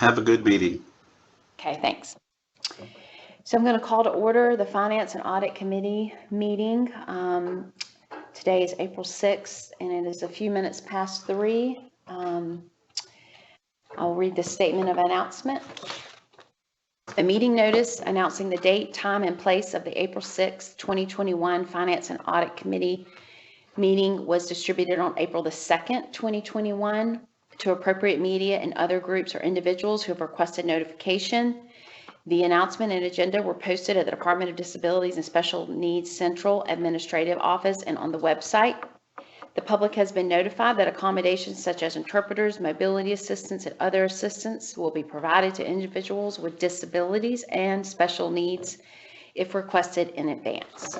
Have a good meeting. Okay, thanks. So I'm going to call to order the Finance and Audit Committee meeting. Today is April 6th, and it is a few minutes past 3. I'll read the statement of announcement. A meeting notice announcing the date, time, and place of the April 6, 2021 Finance and Audit Committee meeting was distributed on April the 2nd, 2021 to appropriate media and other groups or individuals who have requested notification. The announcement and agenda were posted at the Department of Disabilities and Special Needs Central Administrative Office and on the website. The public has been notified that accommodations such as interpreters, mobility assistance, and other assistance will be provided to individuals with disabilities and special needs if requested in advance.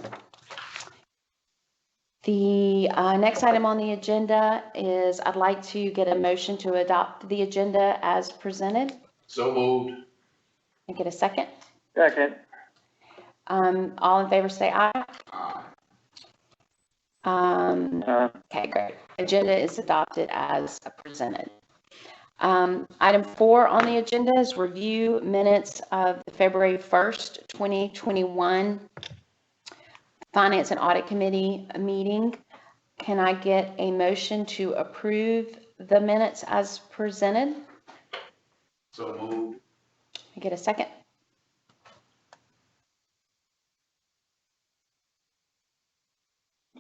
The next item on the agenda is I'd like to get a motion to adopt the agenda as presented. So moved. And get a second. Second. All in favor say aye. Aye. Okay, great. Agenda is adopted as presented. Item 4 on the agenda is review minutes of the February 1st, 2021 Finance and Audit Committee meeting. Can I get a motion to approve the minutes as presented? So moved. I get a second.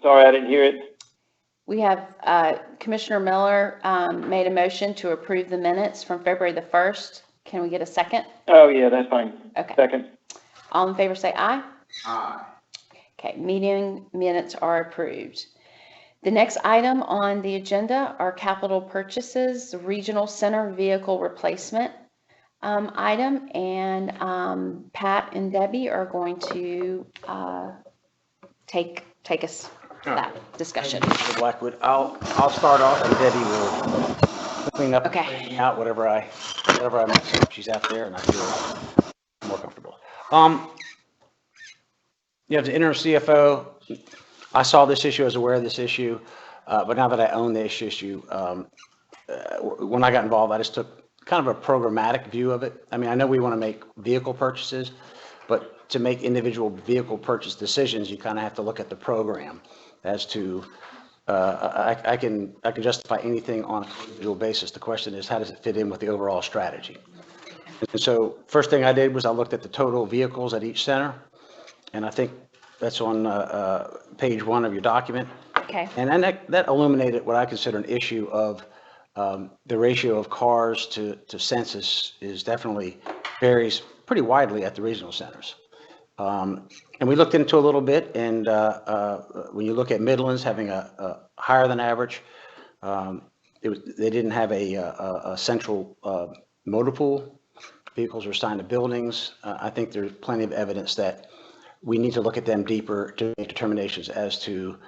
Sorry, I didn't hear it. We have Commissioner Miller made a motion to approve the minutes from February the 1st. Can we get a second? Oh, yeah, that's fine. Okay. Second. All in favor say aye. Aye. Okay, meeting minutes are approved. The next item on the agenda are capital purchases, the regional center vehicle replacement item, and Pat and Debbie are going to take us to that discussion. Mr. Blackwood, I'll start off and Debbie will clean up, Okay. straighten out whatever I mess up. She's out there and I feel more comfortable. You have the interim CFO. I saw this issue, I was aware of this issue, but now that I own this issue, when I got involved, I just took kind of a programmatic view of it. I mean, I know we want to make vehicle purchases, but to make individual vehicle purchase decisions, you kind of have to look at the program as to, I can justify anything on an individual basis. The question is, how does it fit in with the overall strategy? And so first thing I did was I looked at the total vehicles at each center, and I think that's on page 1 of your document. Okay. And then that illuminated what I consider an issue of the ratio of cars to census is definitely varies pretty widely at the regional centers. And we looked into a little bit, and when you look at Midlands having a higher than average, they didn't have a central motor pool. Vehicles are assigned to buildings. I think there's plenty of evidence that we need to look at them deeper to make determinations as to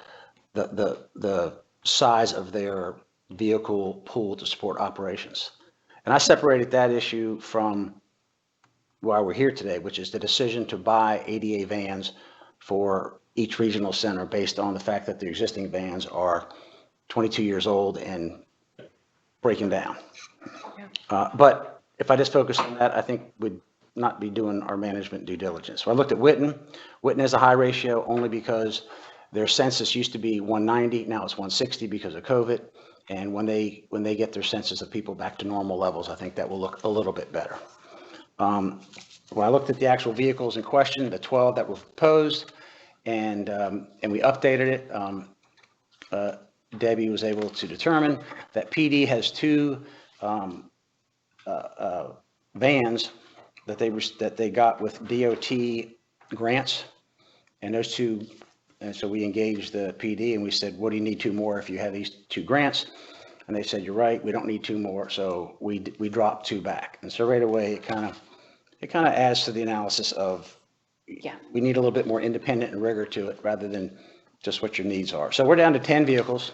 the size of their vehicle pool to support operations. And I separated that issue from why we're here today, which is the decision to buy ADA vans for each regional center based on the fact that the existing vans are 22 years old and breaking down. But if I just focus on that, I think we'd not be doing our management due diligence. So I looked at Whitten. Whitten has a high ratio only because their census used to be 190, now it's 160 because of COVID. And when they get their census of people back to normal levels, I think that will look a little bit better. When I looked at the actual vehicles in question, the 12 that were proposed, and we updated it, Debbie was able to determine that PD has 2 vans that they got with DOT grants, and those 2, and so we engaged the PD and we said, what do you need 2 more if you have these 2 grants? And they said, you're right, we don't need 2 more, so we dropped 2 back. And so right away, it kind of adds to the analysis of, we need a little bit more independent and rigor to it rather than just what your needs are. So we're down to 10 vehicles,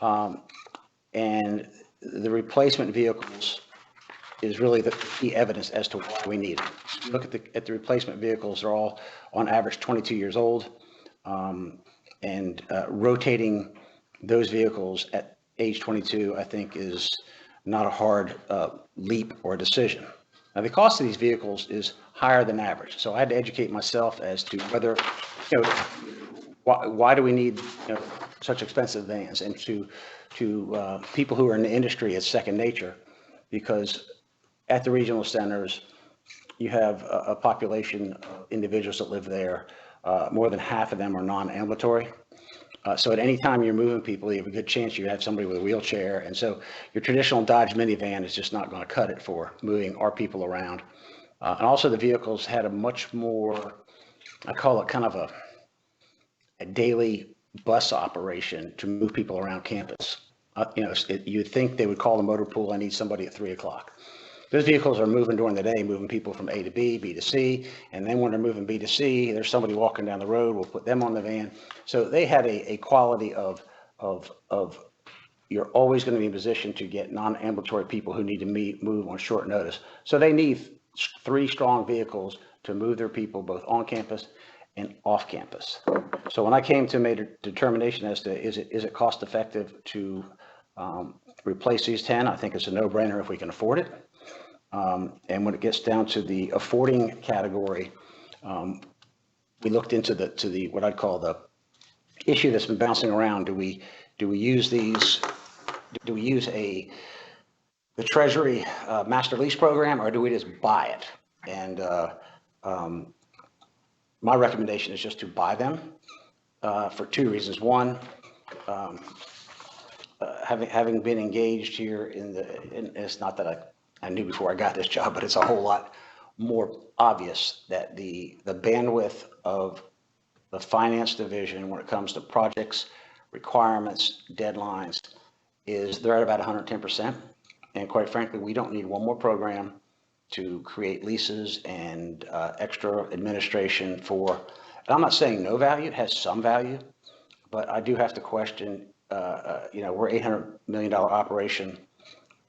and the replacement vehicles is really the key evidence as to why we need it. If you look at the replacement vehicles, they're all on average 22 years old, and rotating those vehicles at age 22, I think, is not a hard leap or decision. Now, the cost of these vehicles is higher than average, so I had to educate myself as to whether, why do we need such expensive vans? And to people who are in the industry, it's second nature, because at the regional centers, you have a population of individuals that live there. More than half of them are non-ambulatory. So at any time you're moving people, you have a good chance you have somebody with a wheelchair. And so your traditional Dodge minivan is just not going to cut it for moving our people around. And also the vehicles had a much more, I call it kind of a daily bus operation to move people around campus. You'd think they would call the motor pool, I need somebody at 3 o'clock. Those vehicles are moving during the day, moving people from A to B, B to C, and then when they're moving B to C, there's somebody walking down the road, we'll put them on the van. So they had a quality of you're always going to be in position to get non-ambulatory people who need to move on short notice. So they need 3 strong vehicles to move their people both on campus and off campus. So when I came to make a determination as to is it cost effective to replace these 10, I think it's a no-brainer if we can afford it. And when it gets down to the affording category, we looked into the what I'd call the issue that's been bouncing around. Do we use these? Do we use the Treasury master lease program, or do we just buy it? And my recommendation is just to buy them for 2 reasons. One, having been engaged here and it's not that I knew before I got this job, but it's a whole lot more obvious that the bandwidth of the finance division when it comes to projects, requirements, deadlines, they're at about 110%. And quite frankly, we don't need one more program to create leases and extra administration for, and I'm not saying no value, it has some value, but I do have to question, we're $800 million operation.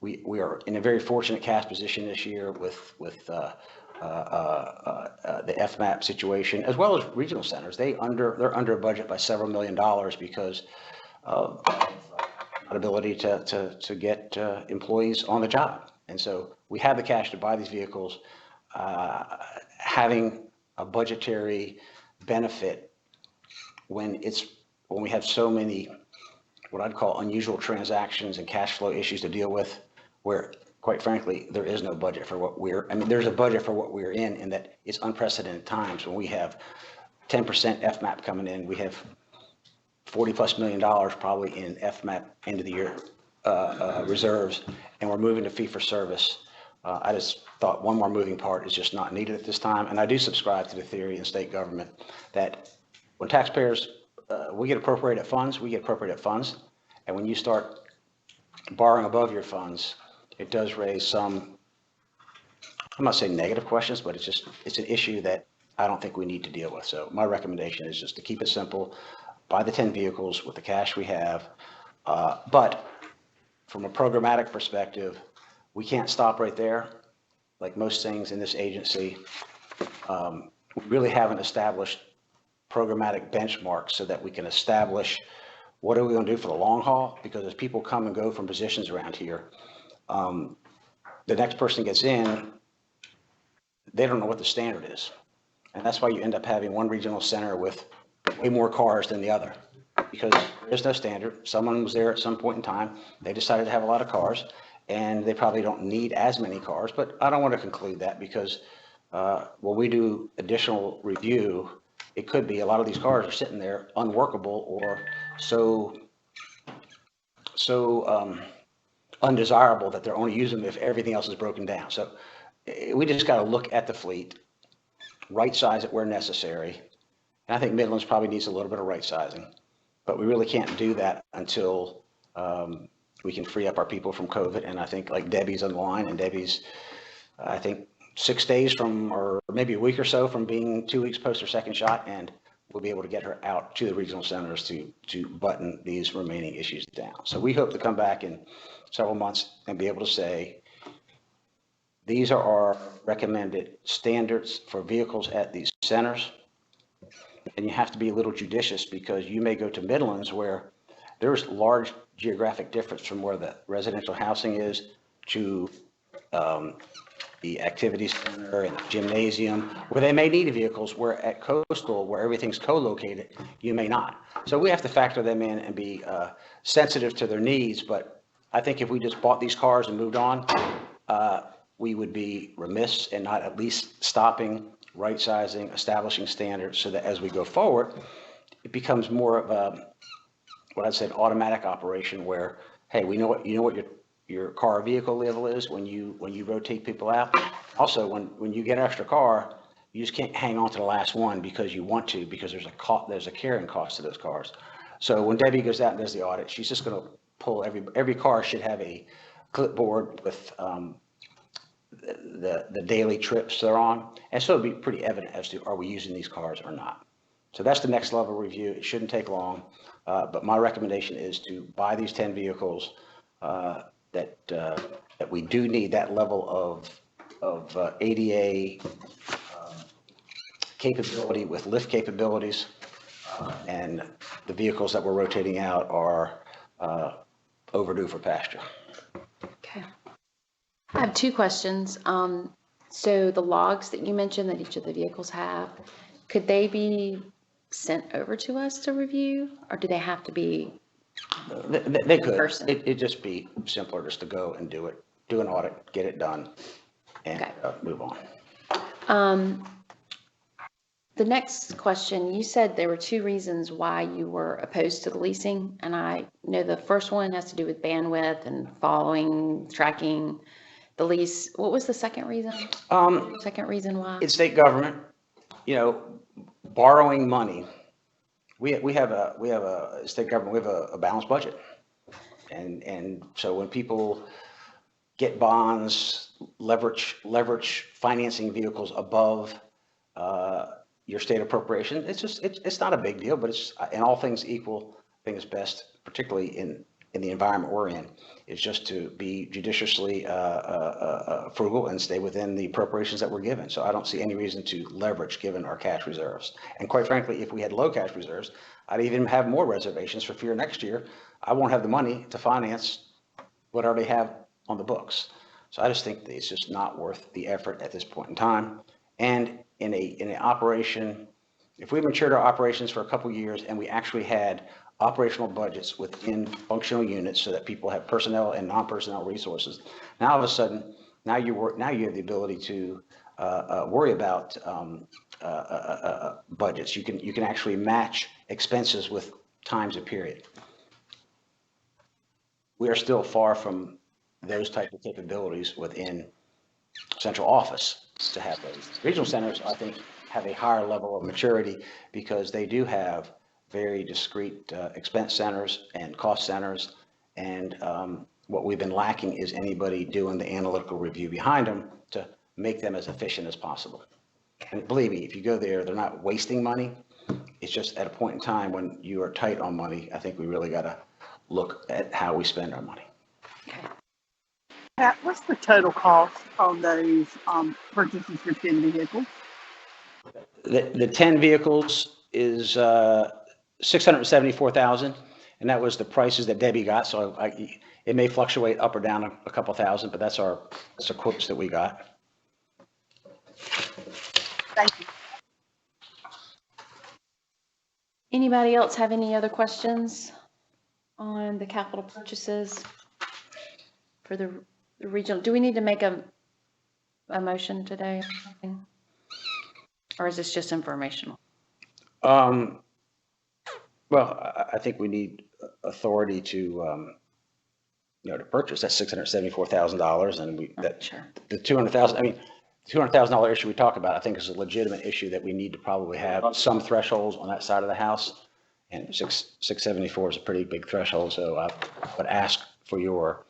We are in a very fortunate cash position this year with the FMAP situation, as well as regional centers. They're under budget by several $1 million because of ability to get employees on the job. And so we have the cash to buy these vehicles. Having a budgetary benefit when we have so many what I'd call unusual transactions and cash flow issues to deal with, where quite frankly, there is no budget for there's a budget for what we're in that it's unprecedented times when we have 10% FMAP coming in. We have $40+ million probably in FMAP end of the year reserves, and we're moving to fee for service. I just thought one more moving part is just not needed at this time. And I do subscribe to the theory in state government that when taxpayers, we get appropriated funds. And when you start borrowing above your funds, it does raise some, I'm not saying negative questions, but it's an issue that I don't think we need to deal with. So my recommendation is just to keep it simple, buy the 10 vehicles with the cash we have. But from a programmatic perspective, we can't stop right there. Like most things in this agency, we really haven't established programmatic benchmarks so that we can establish what are we going to do for the long haul? Because as people come and go from positions around here, the next person gets in, they don't know what the standard is. And that's why you end up having one regional center with way more cars than the other, because there's no standard. Someone was there at some point in time. They decided to have a lot of cars, and they probably don't need as many cars. But I don't want to conclude that, because when we do additional review, it could be a lot of these cars are sitting there unworkable or so undesirable that they're only using them if everything else is broken down. So we just got to look at the fleet, right size it where necessary. And I think Midlands probably needs a little bit of right sizing, but we really can't do that until we can free up our people from COVID. And I think like Debbie's on the line, and Debbie's, I think 6 days from, or maybe a week or so from being 2 weeks post her second shot, and we'll be able to get her out to the regional centers to button these remaining issues down. So we hope to come back in several months and be able to say, these are our recommended standards for vehicles at these centers. And you have to be a little judicious, because you may go to Midlands where there's large geographic difference from where the residential housing is to the activity center and the gymnasium, where they may need vehicles, where at coastal, where everything's co-located, you may not. So we have to factor them in and be sensitive to their needs. But I think if we just bought these cars and moved on, we would be remiss in not at least stopping, right-sizing, establishing standards so that as we go forward, it becomes more of a, what I'd say, an automatic operation where, hey, we know what, you know what your car or vehicle level is when you rotate people out. Also, when you get an extra car, you just can't hang on to the last one because you want to, because there's a carrying cost to those cars. So when Debbie goes out and does the audit, she's just going to pull every car should have a clipboard with the daily trips they're on, and so it'll be pretty evident as to are we using these cars or not. So that's the next level review. It shouldn't take long, but my recommendation is to buy these 10 vehicles. That we do need that level of ADA capability with lift capabilities, and the vehicles that we're rotating out are overdue for pasture. Okay. I have two questions. So the logs that you mentioned that each of the vehicles have, could they be sent over to us to review, or do they have to be? They could. Person. It'd just be simpler just to go and do an audit, get it done, and Okay. Move on. The next question, you said there were two reasons why you were opposed to the leasing, and I know the first one has to do with bandwidth and following, tracking the lease. What was the second reason? Second reason why? It's state government, borrowing money. We have a state government, we have a balanced budget. And so when people get bonds, leverage financing vehicles above your state appropriation, it's not a big deal, but it's, in all things equal, I think it's best, particularly in the environment we're in, is just to be judiciously frugal and stay within the appropriations that we're given. So I don't see any reason to leverage given our cash reserves. And quite frankly, if we had low cash reserves, I'd even have more reservations for fear next year I won't have the money to finance what I already have on the books. So I just think that it's just not worth the effort at this point in time. And in an operation, if we matured our operations for a couple of years and we actually had operational budgets within functional units so that people have personnel and non-personnel resources, now all of a sudden, now you have the ability to worry about budgets. You can actually match expenses with times a period. We are still far from those type of capabilities within central office to have those. Regional centers, I think, have a higher level of maturity because they do have very discrete expense centers and cost centers. And what we've been lacking is anybody doing the analytical review behind them to make them as efficient as possible. And believe me, if you go there, they're not wasting money. It's just at a point in time when you are tight on money, I think we really got to look at how we spend our money. Pat, what's the total cost on those purchases for 10 vehicles? The 10 vehicles is $674,000, and that was the prices that Debbie got. So it may fluctuate up or down a couple thousand, but that's the quotes that we got. Thank you. Anybody else have any other questions on the capital purchases for the regional? Do we need to make a motion today or something? Or is this just informational? Well, I think we need authority to to purchase that $674,000, and Sure. the $200,000 issue we talk about, I think is a legitimate issue that we need to probably have some thresholds on that side of the house. And 674 is a pretty big threshold, so I would ask for your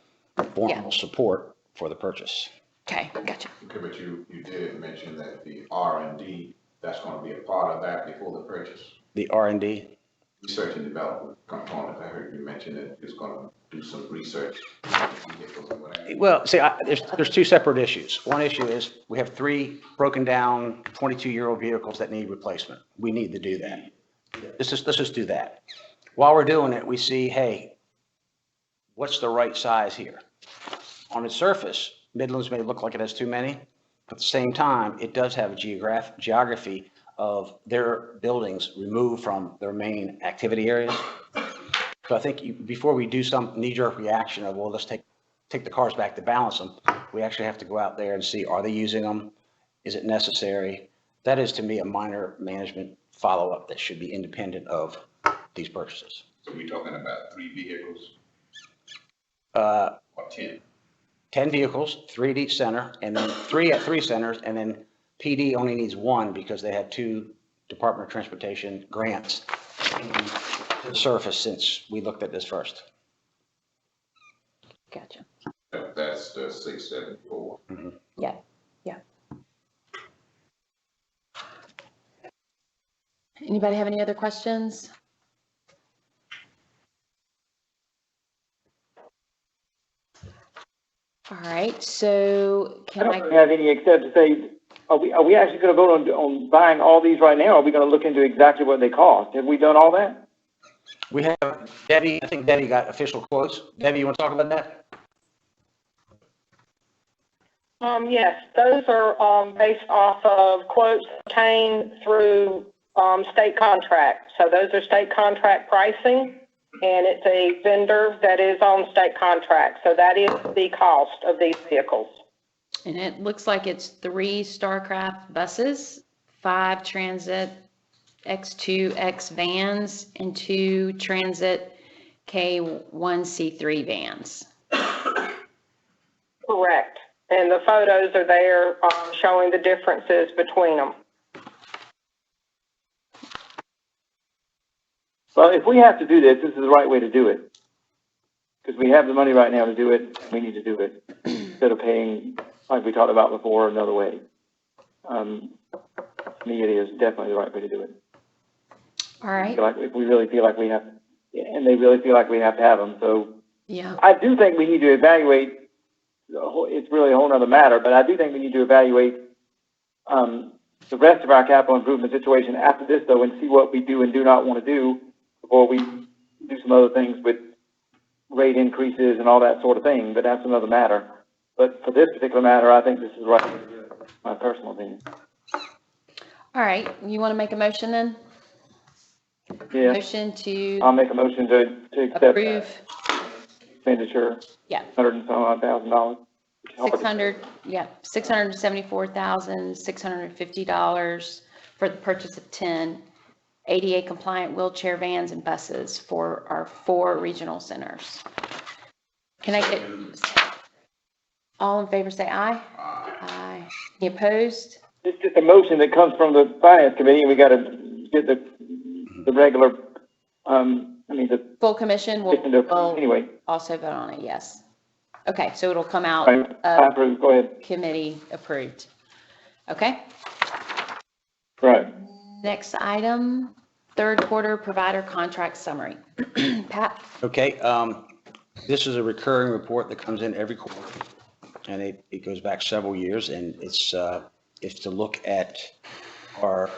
formal support for the purchase. Okay, gotcha. Okay, but you did mention that the R&D, that's going to be a part of that before the purchase. The R&D? Research and development component, I heard you mention that it's going to do some research. Well, see, there's two separate issues. One issue is we have 3 broken down 22-year-old vehicles that need replacement. We need to do that. Let's just do that. While we're doing it, we see, hey, what's the right size here? On its surface, Midlands may look like it has too many. At the same time, it does have a geography of their buildings removed from their main activity areas. So I think before we do some knee-jerk reaction of, well, let's take the cars back to balance them, we actually have to go out there and see, are they using them? Is it necessary? That is, to me, a minor management follow-up that should be independent of these purchases. So we're talking about 3 vehicles Or or 10? 10 vehicles, 3 at each center, and then 3 at 3 centers, and then PD only needs 1 because they had 2 Department of Transportation grants to the surface since we looked at this first. Gotcha. That's the 674. Yeah, yeah. Anybody have any other questions? All right, so I can don't I, really have any except to say, are we actually going to vote on buying all these right now? Or are we going to look into exactly what they cost? Have we done all that? We have Debbie, I think Debbie got official quotes. Debbie, you want to talk about that? Yes, those are based off of quotes obtained through state contract. So those are state contract pricing, and it's a vendor that is on state contract. So that is the cost of these vehicles. and it looks like it's 3 Starcraft buses, 5 Transit X2X vans, and 2 Transit K1C3 vans. Correct. And the photos are there showing the differences between them. Well, if we have to do this, this is the right way to do it. Because we have the money right now to do it, we need to do it instead of paying, like we talked about before, another way. To me, it is definitely the right way to do it. All right, Like if we really feel like we have, and they really feel like we have to have them. So yeah, I do think we need to evaluate. It's really a whole other matter, but I do think we need to evaluate the rest of our capital improvement situation after this, though, and see what we do and do not want to do before we do some other things with rate increases and all that sort of thing. But that's another matter. But for this particular matter, I think this is right. My personal opinion. all right, you want to make a motion then? Yeah, Motion to I'll make a motion to accept approve, expenditure, yeah, $100,000. 600, yeah, $674,650 for the purchase of 10 ADA compliant wheelchair vans and buses for our 4 regional centers. Can I get, all in favor say aye? Aye. Any opposed? It's just a motion that comes from the finance committee, and we got to get the regular, the Full commission commission to will approve anyway. also vote on it, yes. Okay, so it'll come out I of approve, go ahead. committee approved. Okay, Right. next item, third quarter provider contract summary. Pat? Okay, this is a recurring report that comes in every quarter, and it goes back several years, and it's to look at our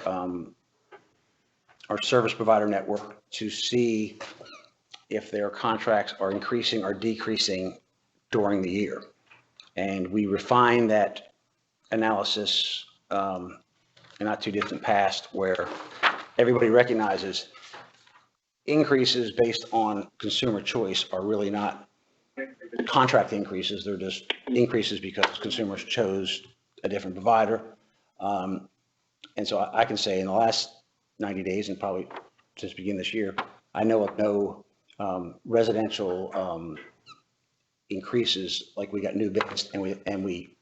service provider network to see if their contracts are increasing or decreasing during the year. And we refine that analysis in not too distant past, where everybody recognizes increases based on consumer choice are really not contract increases. They're just increases because consumers chose a different provider. And so I can say in the last 90 days, and probably since the beginning of this year, I know of no residential increases, like we got new bids and we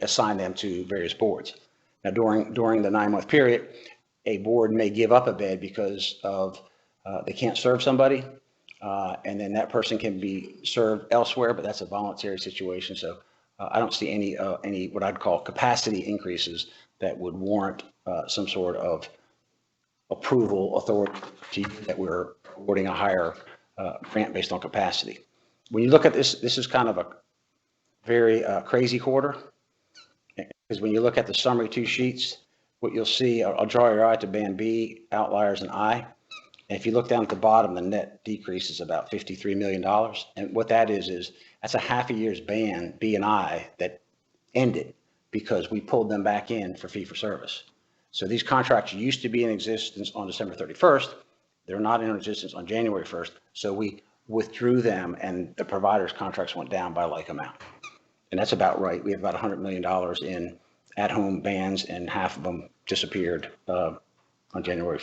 assign them to various boards. Now during the 9-month period, a board may give up a bid because of they can't serve somebody, and then that person can be served elsewhere, but that's a voluntary situation. So I don't see any what I'd call capacity increases that would warrant some sort of approval authority that we're awarding a higher grant based on capacity. When you look at this, this is kind of a very crazy quarter, because when you look at the summary 2 sheets, what you'll see, I'll draw your eye to band B, outliers and I. And if you look down at the bottom, the net decrease is about $53 million. And what that is that's a half a year's B&I that ended because we pulled them back in for fee for service. So these contracts used to be in existence on December 31st. They're not in existence on January 1st. So we withdrew them and the provider's contracts went down by like amount. And that's about right. We have about $100 million in at-home bans and half of them disappeared on January.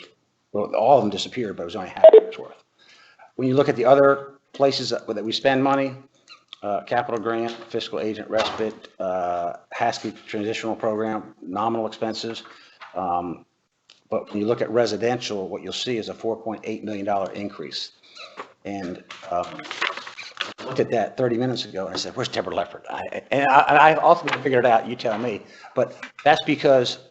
Well, all of them disappeared, but it was only half a year's worth. When you look at the other places that we spend money, capital grant, fiscal agent respite, HASKI transitional program, nominal expenses. But when you look at residential, what you'll see is a $4.8 million increase. And I looked at that 30 minutes ago and I said, where's Deborah Leffert? I ultimately figured it out, you tell me. But that's because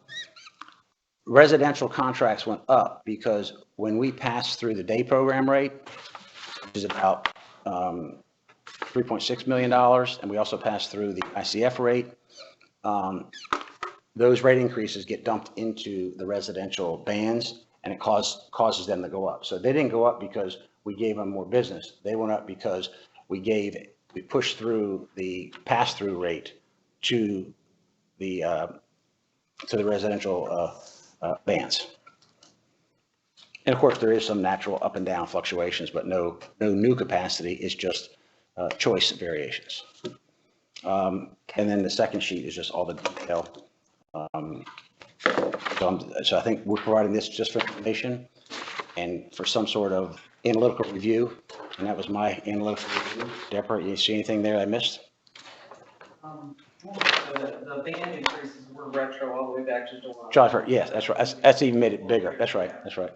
residential contracts went up because when we passed through the day program rate, which is about $3.6 million, and we also passed through the ICF rate, those rate increases get dumped into the residential bands, and it causes them to go up. So they didn't go up because we gave them more business. They went up because we pushed through the pass-through rate to the residential bands. And of course, there is some natural up and down fluctuations, but no new capacity. It's just choice variations. And then the second sheet is just all the detail. So I think we're providing this just for information and for some sort of analytical review. And that was my analytical review. Deborah, you see anything there I missed? The band increases were retro all the way back to July. Joshua, yes, that's right. That's even made it bigger. That's right. That's right.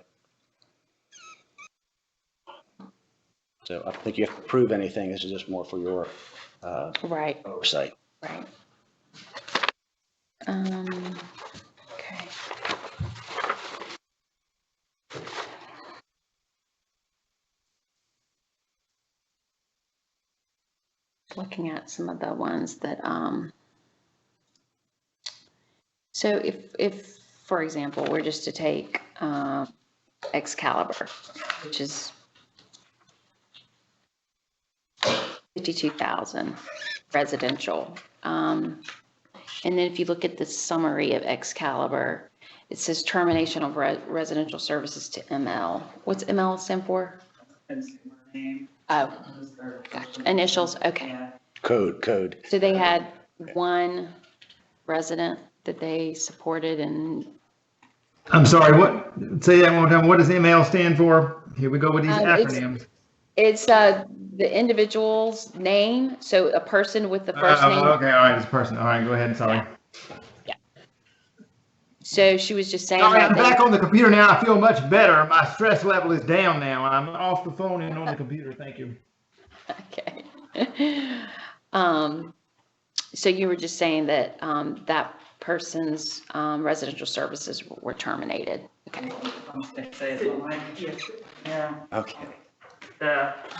So I don't think you have to prove anything. This is just more for your Right, oversight. right. Okay. Looking at some of the ones that, so if, for example, we're just to take, Excalibur, which is 52,000 residential. And then if you look at the summary of Excalibur, it says termination of residential services to ML. What's ML stand for? Consumer name. Oh, is their gotcha. Initials, okay. Yeah. Code. So they had one resident that they supported and. I'm sorry, what, say that one more time. What does ML stand for? Here we go with these acronyms. It's the individual's name, so a person with the first name. Okay, all right, this person. All right, go ahead. Sorry. Yeah. So she was just saying All right, that I'm back on the computer now. I feel much better. My stress level is down now. I'm off the phone and on the computer. Thank you. Okay. So you were just saying that that person's residential services were terminated. Okay. Say it online. Yes. Yeah. Okay.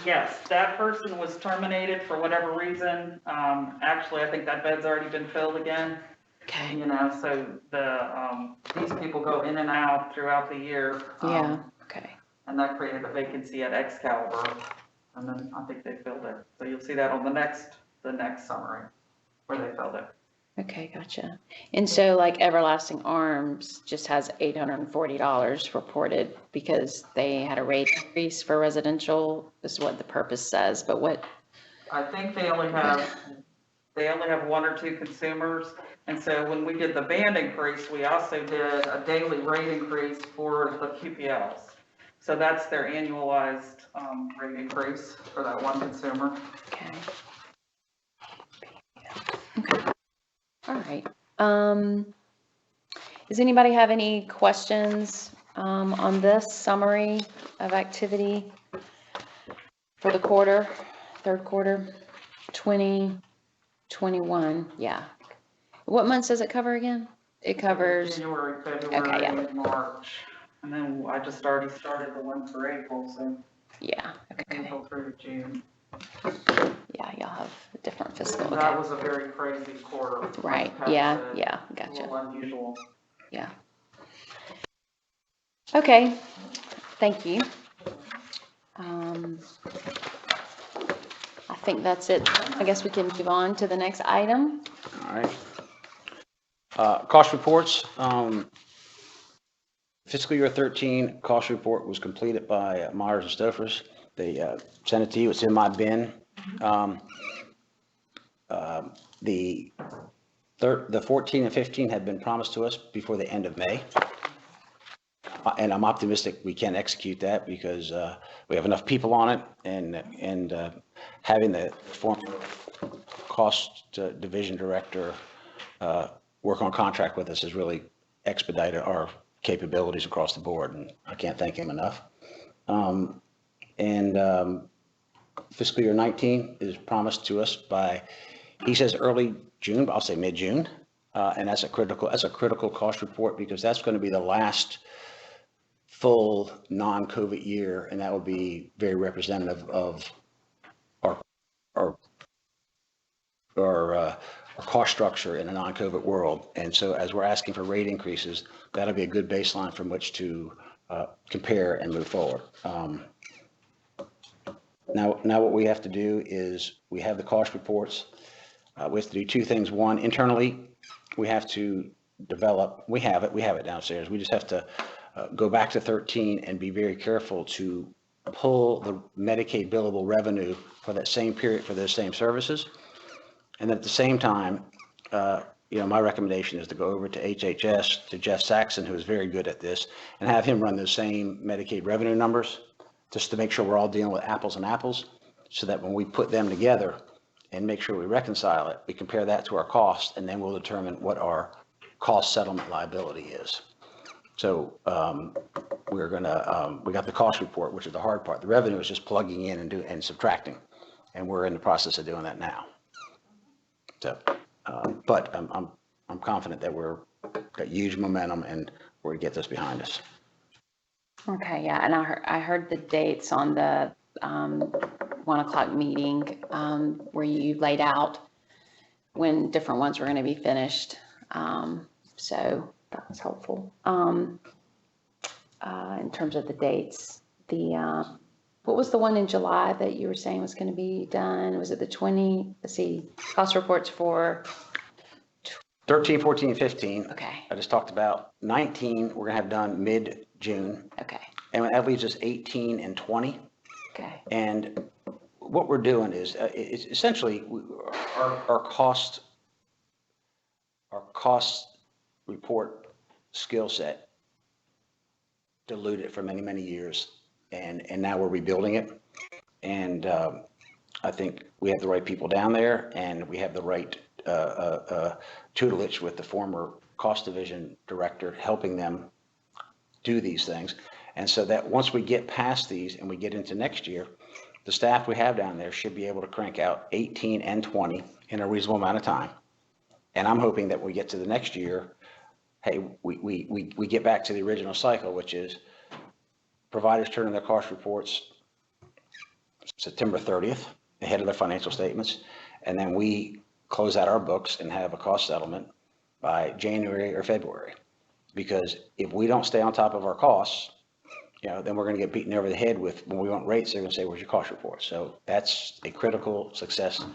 Yes, that person was terminated for whatever reason. Actually, I think that bed's already been filled again. Okay. You know, so these people go in and out throughout the year. Yeah. Okay. And that created a vacancy at Excalibur, and then I think they filled it. So you'll see that on the next summary where they filled it. Okay, gotcha. And so like Everlasting Arms just has $840 reported because they had a rate increase for residential, is what the purpose says, but what? I think they only have one or two consumers. And so when we did the band increase, we also did a daily rate increase for the QPLs. So that's their annualized rate increase for that one consumer. Okay. Okay. All right. Does anybody have any questions on this summary of activity for the quarter, third quarter, 2021? Yeah. What months does it cover again? It covers. January, February, Okay, yeah. March. And then I just already started the one for April, so Yeah. Okay. April through June. Yeah, y'all have a different fiscal. That Okay. was a very crazy quarter. Right. Pat Yeah. said. Yeah. A Gotcha. little unusual. Yeah. Okay. Thank you. I think that's it. I guess we can move on to the next item. All right. Cost reports. Fiscal year 13 cost report was completed by Myers and Stofers. They sent it to you. It's in my bin. The 14 and 15 had been promised to us before the end of May. And I'm optimistic we can execute that because we have enough people on it, and having the former cost division director work on contract with us has really expedited our capabilities across the board, and I can't thank him enough. Fiscal year 19 is promised to us by, he says early June, but I'll say mid-June, and that's a critical cost report because that's going to be the last full non-COVID year, and that will be very representative of our cost structure in a non-COVID world. And so as we're asking for rate increases, that'll be a good baseline from which to compare and move forward. Now what we have to do is we have the cost reports. We have to do two things. One, internally, we have to develop, we have it downstairs. We just have to go back to 13 and be very careful to pull the Medicaid billable revenue for that same period for those same services. And then at the same time, my recommendation is to go over to HHS, to Jeff Saxon, who is very good at this, and have him run those same Medicaid revenue numbers just to make sure we're all dealing with apples and apples, so that when we put them together and make sure we reconcile it, we compare that to our cost, and then we'll determine what our cost settlement liability is. So we got the cost report, which is the hard part. The revenue is just plugging in and subtracting, and we're in the process of doing that now. So, but I'm confident that we're got huge momentum and we're gonna get this behind us. Okay, yeah, and I heard the dates on the 1 o'clock meeting where you laid out when different ones were going to be finished. So that was helpful. In terms of the dates, what was the one in July that you were saying was going to be done? Was it the 20? Let's see, cost reports for 13, 14, 15. Okay. I just talked about 19. We're gonna have done mid-June. Okay. And that leaves us 18 and 20. Okay. And what we're doing is it's essentially our cost report skill set diluted for many, many years. And now we're rebuilding it. And I think we have the right people down there, and we have the right tutelage with the former cost division director helping them do these things. And so that once we get past these and we get into next year, the staff we have down there should be able to crank out 18 and 20 in a reasonable amount of time. And I'm hoping that we get to the next year, hey, we get back to the original cycle, which is providers turn in their cost reports September 30th, ahead of their financial statements, and then we close out our books and have a cost settlement by January or February. Because if we don't stay on top of our costs, then we're going to get beaten over the head with, when we want rates, they're going to say, where's your cost report? So that's a critical success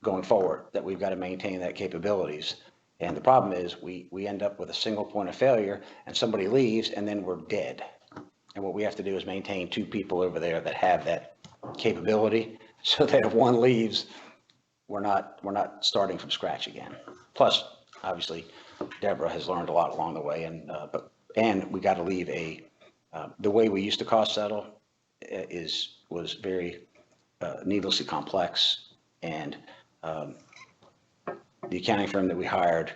going forward, that we've got to maintain that capabilities. And the problem is we end up with a single point of failure and somebody leaves and then we're dead. And what we have to do is maintain two people over there that have that capability, so that if one leaves, we're not starting from scratch again. Plus, obviously, Deborah has learned a lot along the way, and we got to leave the way we used to cost settle was very needlessly complex, and the accounting firm that we hired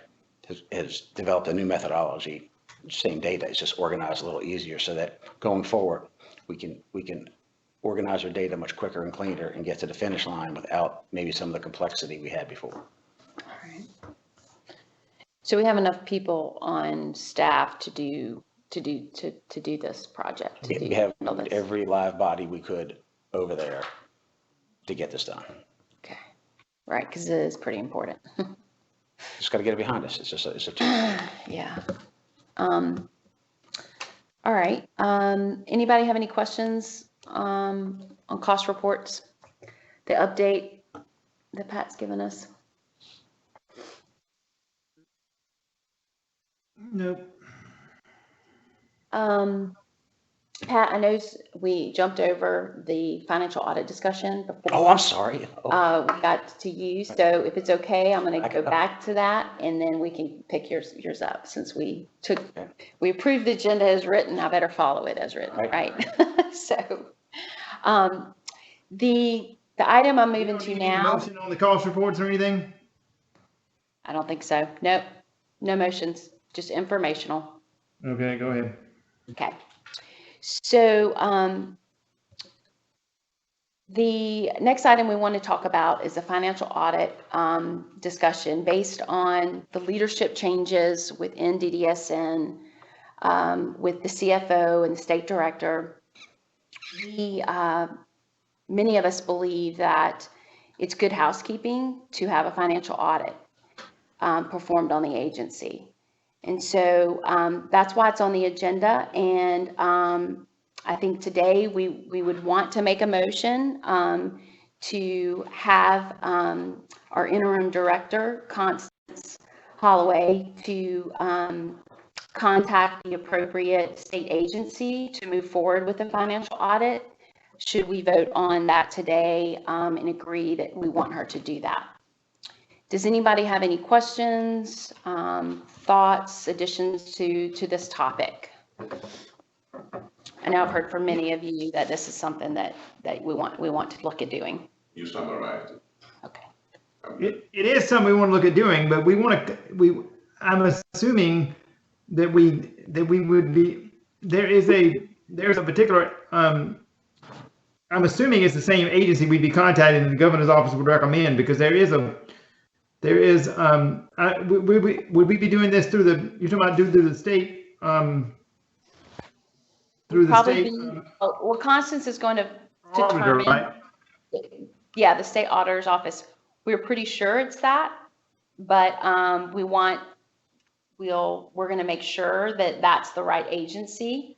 has developed a new methodology. Same data, it's just organized a little easier, so that going forward we can organize our data much quicker and cleaner and get to the finish line without maybe some of the complexity we had before. All right. So we have enough people on staff to do this project. We have every live body we could over there to get this done. Okay. Right, because it is pretty important. Just got to get it behind us. It's a tool. Yeah. All right. Anybody have any questions on cost reports? The update that Pat's given us? Nope. Pat, I know we jumped over the financial audit discussion before. Oh, I'm sorry. Oh, We got to you, so if it's okay, I'm gonna go Okay. back to that, and then we can pick yours up, since we approved the agenda as written, I better follow it as written, right? So, the item I'm moving to You need a now, motion on the cost reports or anything? I don't think so, nope, no motions, just informational. Okay, go ahead. Okay. So, the next item we want to talk about is a financial audit discussion based on the leadership changes within DDSN, with the CFO and the state director. Many of us believe that it's good housekeeping to have a financial audit performed on the agency. And so that's why it's on the agenda. And I think today we would want to make a motion to have our interim director, Constance Holloway, to contact the appropriate state agency to move forward with the financial audit, should we vote on that today and agree that we want her to do that. Does anybody have any questions, thoughts, additions to this topic? I know I've heard from many of you that this is something that we want to look at doing. You summarized it. Okay. It is something we want to look at doing, but I'm assuming that we would be, there's a particular, I'm assuming it's the same agency we'd be contacting and the governor's office would recommend, because would we be doing this through you're talking about through the state, through the Probably state? well, Constance is going to Auditor, determine, right? yeah, the state auditor's office. We're pretty sure it's that, but we're going to make sure that that's the right agency.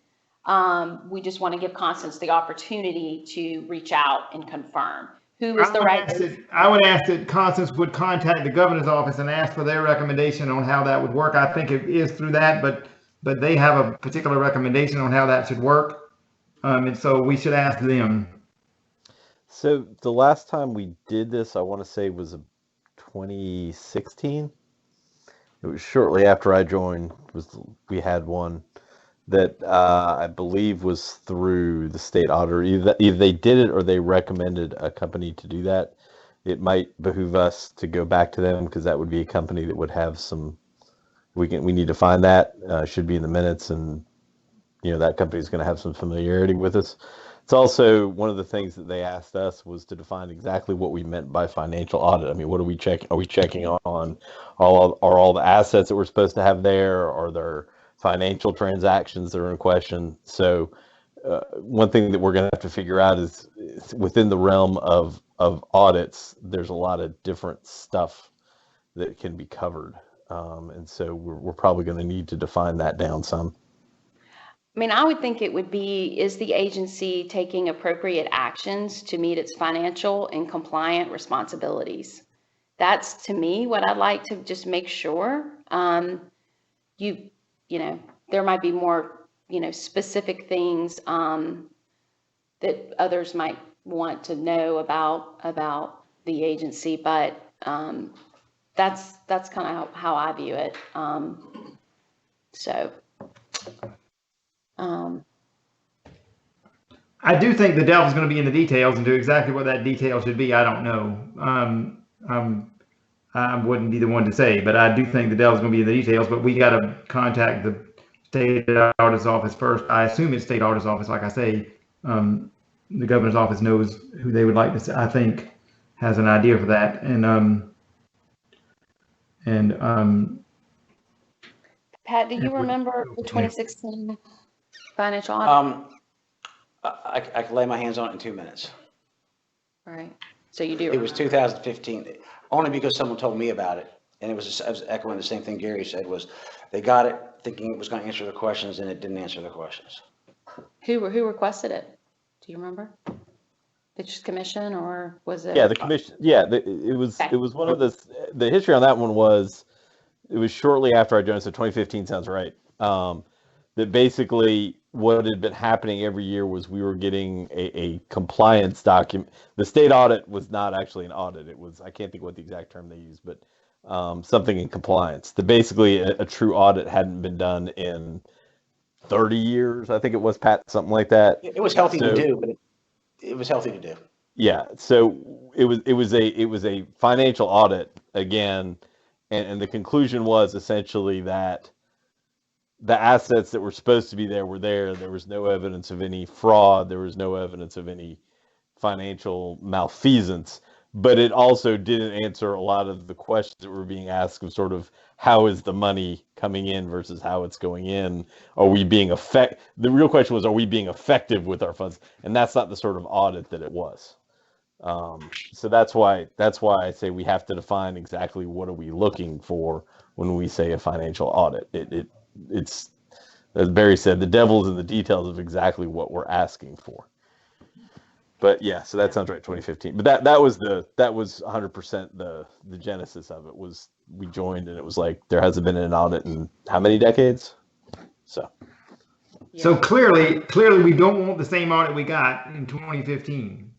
We just want to give Constance the opportunity to reach out and confirm who is the right agency. I would ask that Constance would contact the governor's office and ask for their recommendation on how that would work. I think it is through that, but they have a particular recommendation on how that should work. And so we should ask them. So the last time we did this, I want to say was 2016. It was shortly after I joined. We had one that I believe was through the state auditor. Either they did it or they recommended a company to do that. It might behoove us to go back to them, because that would be a company that would have some. We need to find that. Should be in the minutes, and that company is going to have some familiarity with us. It's also one of the things that they asked us was to define exactly what we meant by financial audit. I mean, what are we checking? Are we checking on all the assets that we're supposed to have there? Are there financial transactions that are in question? So one thing that we're going to have to figure out is within the realm of audits, there's a lot of different stuff that can be covered. And so we're probably going to need to define that down some. I mean, I would think it would be, is the agency taking appropriate actions to meet its financial and compliant responsibilities? That's, to me, what I'd like to just make sure. There might be more, specific things that others might want to know about the agency, but that's kind of how I view it. I do think the devil's going to be in the details, and do exactly what that detail should be, I don't know. I wouldn't be the one to say, but I do think the devil's going to be in the details. But we got to contact the state auditor's office first. I assume it's state auditor's office. Like I say, the governor's office knows who they would like to see, I think, has an idea for that. Pat, do you remember the 2016 financial audit? I can lay my hands on it in 2 minutes. Right. So you do. It was 2015, only because someone told me about it. And I was echoing the same thing Gary said, was they got it thinking it was going to answer the questions, and it didn't answer the questions. Who requested it? Do you remember? The commission, or was it? Yeah, the commission, yeah, it was one of the history on that one was, it was shortly after I joined, so 2015 sounds right. That basically what had been happening every year was we were getting a compliance document. The state audit was not actually an audit. It was, I can't think what the exact term they used, but something in compliance. That basically a true audit hadn't been done in 30 years, I think it was, Pat, something like that. It was healthy to do, but it was healthy to do. Yeah, so it was a financial audit again, and the conclusion was essentially that the assets that were supposed to be there were there. There was no evidence of any fraud. There was no evidence of any financial malfeasance. But it also didn't answer a lot of the questions that were being asked of sort of how is the money coming in versus how it's going in. Are we being the real question was, are we being effective with our funds? And that's not the sort of audit that it was. So that's why I say we have to define exactly what are we looking for when we say a financial audit. It's, as Barry said, the devil's in the details of exactly what we're asking for. But yeah, so that sounds right, 2015. But that was 100% the genesis of it. Was we joined and it was like there hasn't been an audit in how many decades? So clearly we don't want the same audit we got in 2015.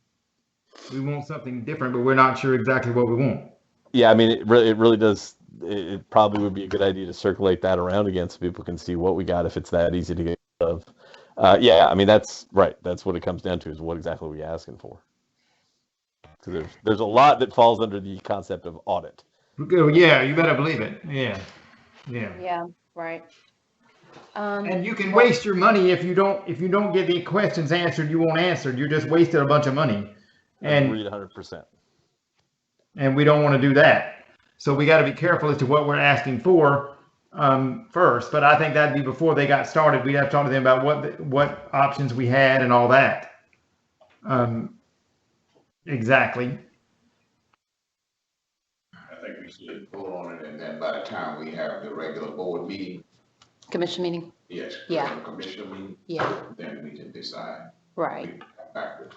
We want something different, but we're not sure exactly what we want. Yeah, I mean, it really does. It probably would be a good idea to circulate that around again so people can see what we got if it's that easy to get rid of. Yeah, I mean, that's right. That's what it comes down to, is what exactly are we asking for? Because there's a lot that falls under the concept of audit. Yeah, you better believe it. Yeah. Yeah, right. And you can waste your money if you don't get the questions answered you want answered. You just wasted a bunch of money. And Agreed 100%. And we don't want to do that. So we got to be careful as to what we're asking for first. But I think that'd be before they got started. We'd have to talk to them about what options we had and all that. Exactly. I think we should vote on it, and then by the time we have the regular board meeting, Commission meeting? yes, Yeah. regular commission meeting, Yeah, then we can decide. right, We come back with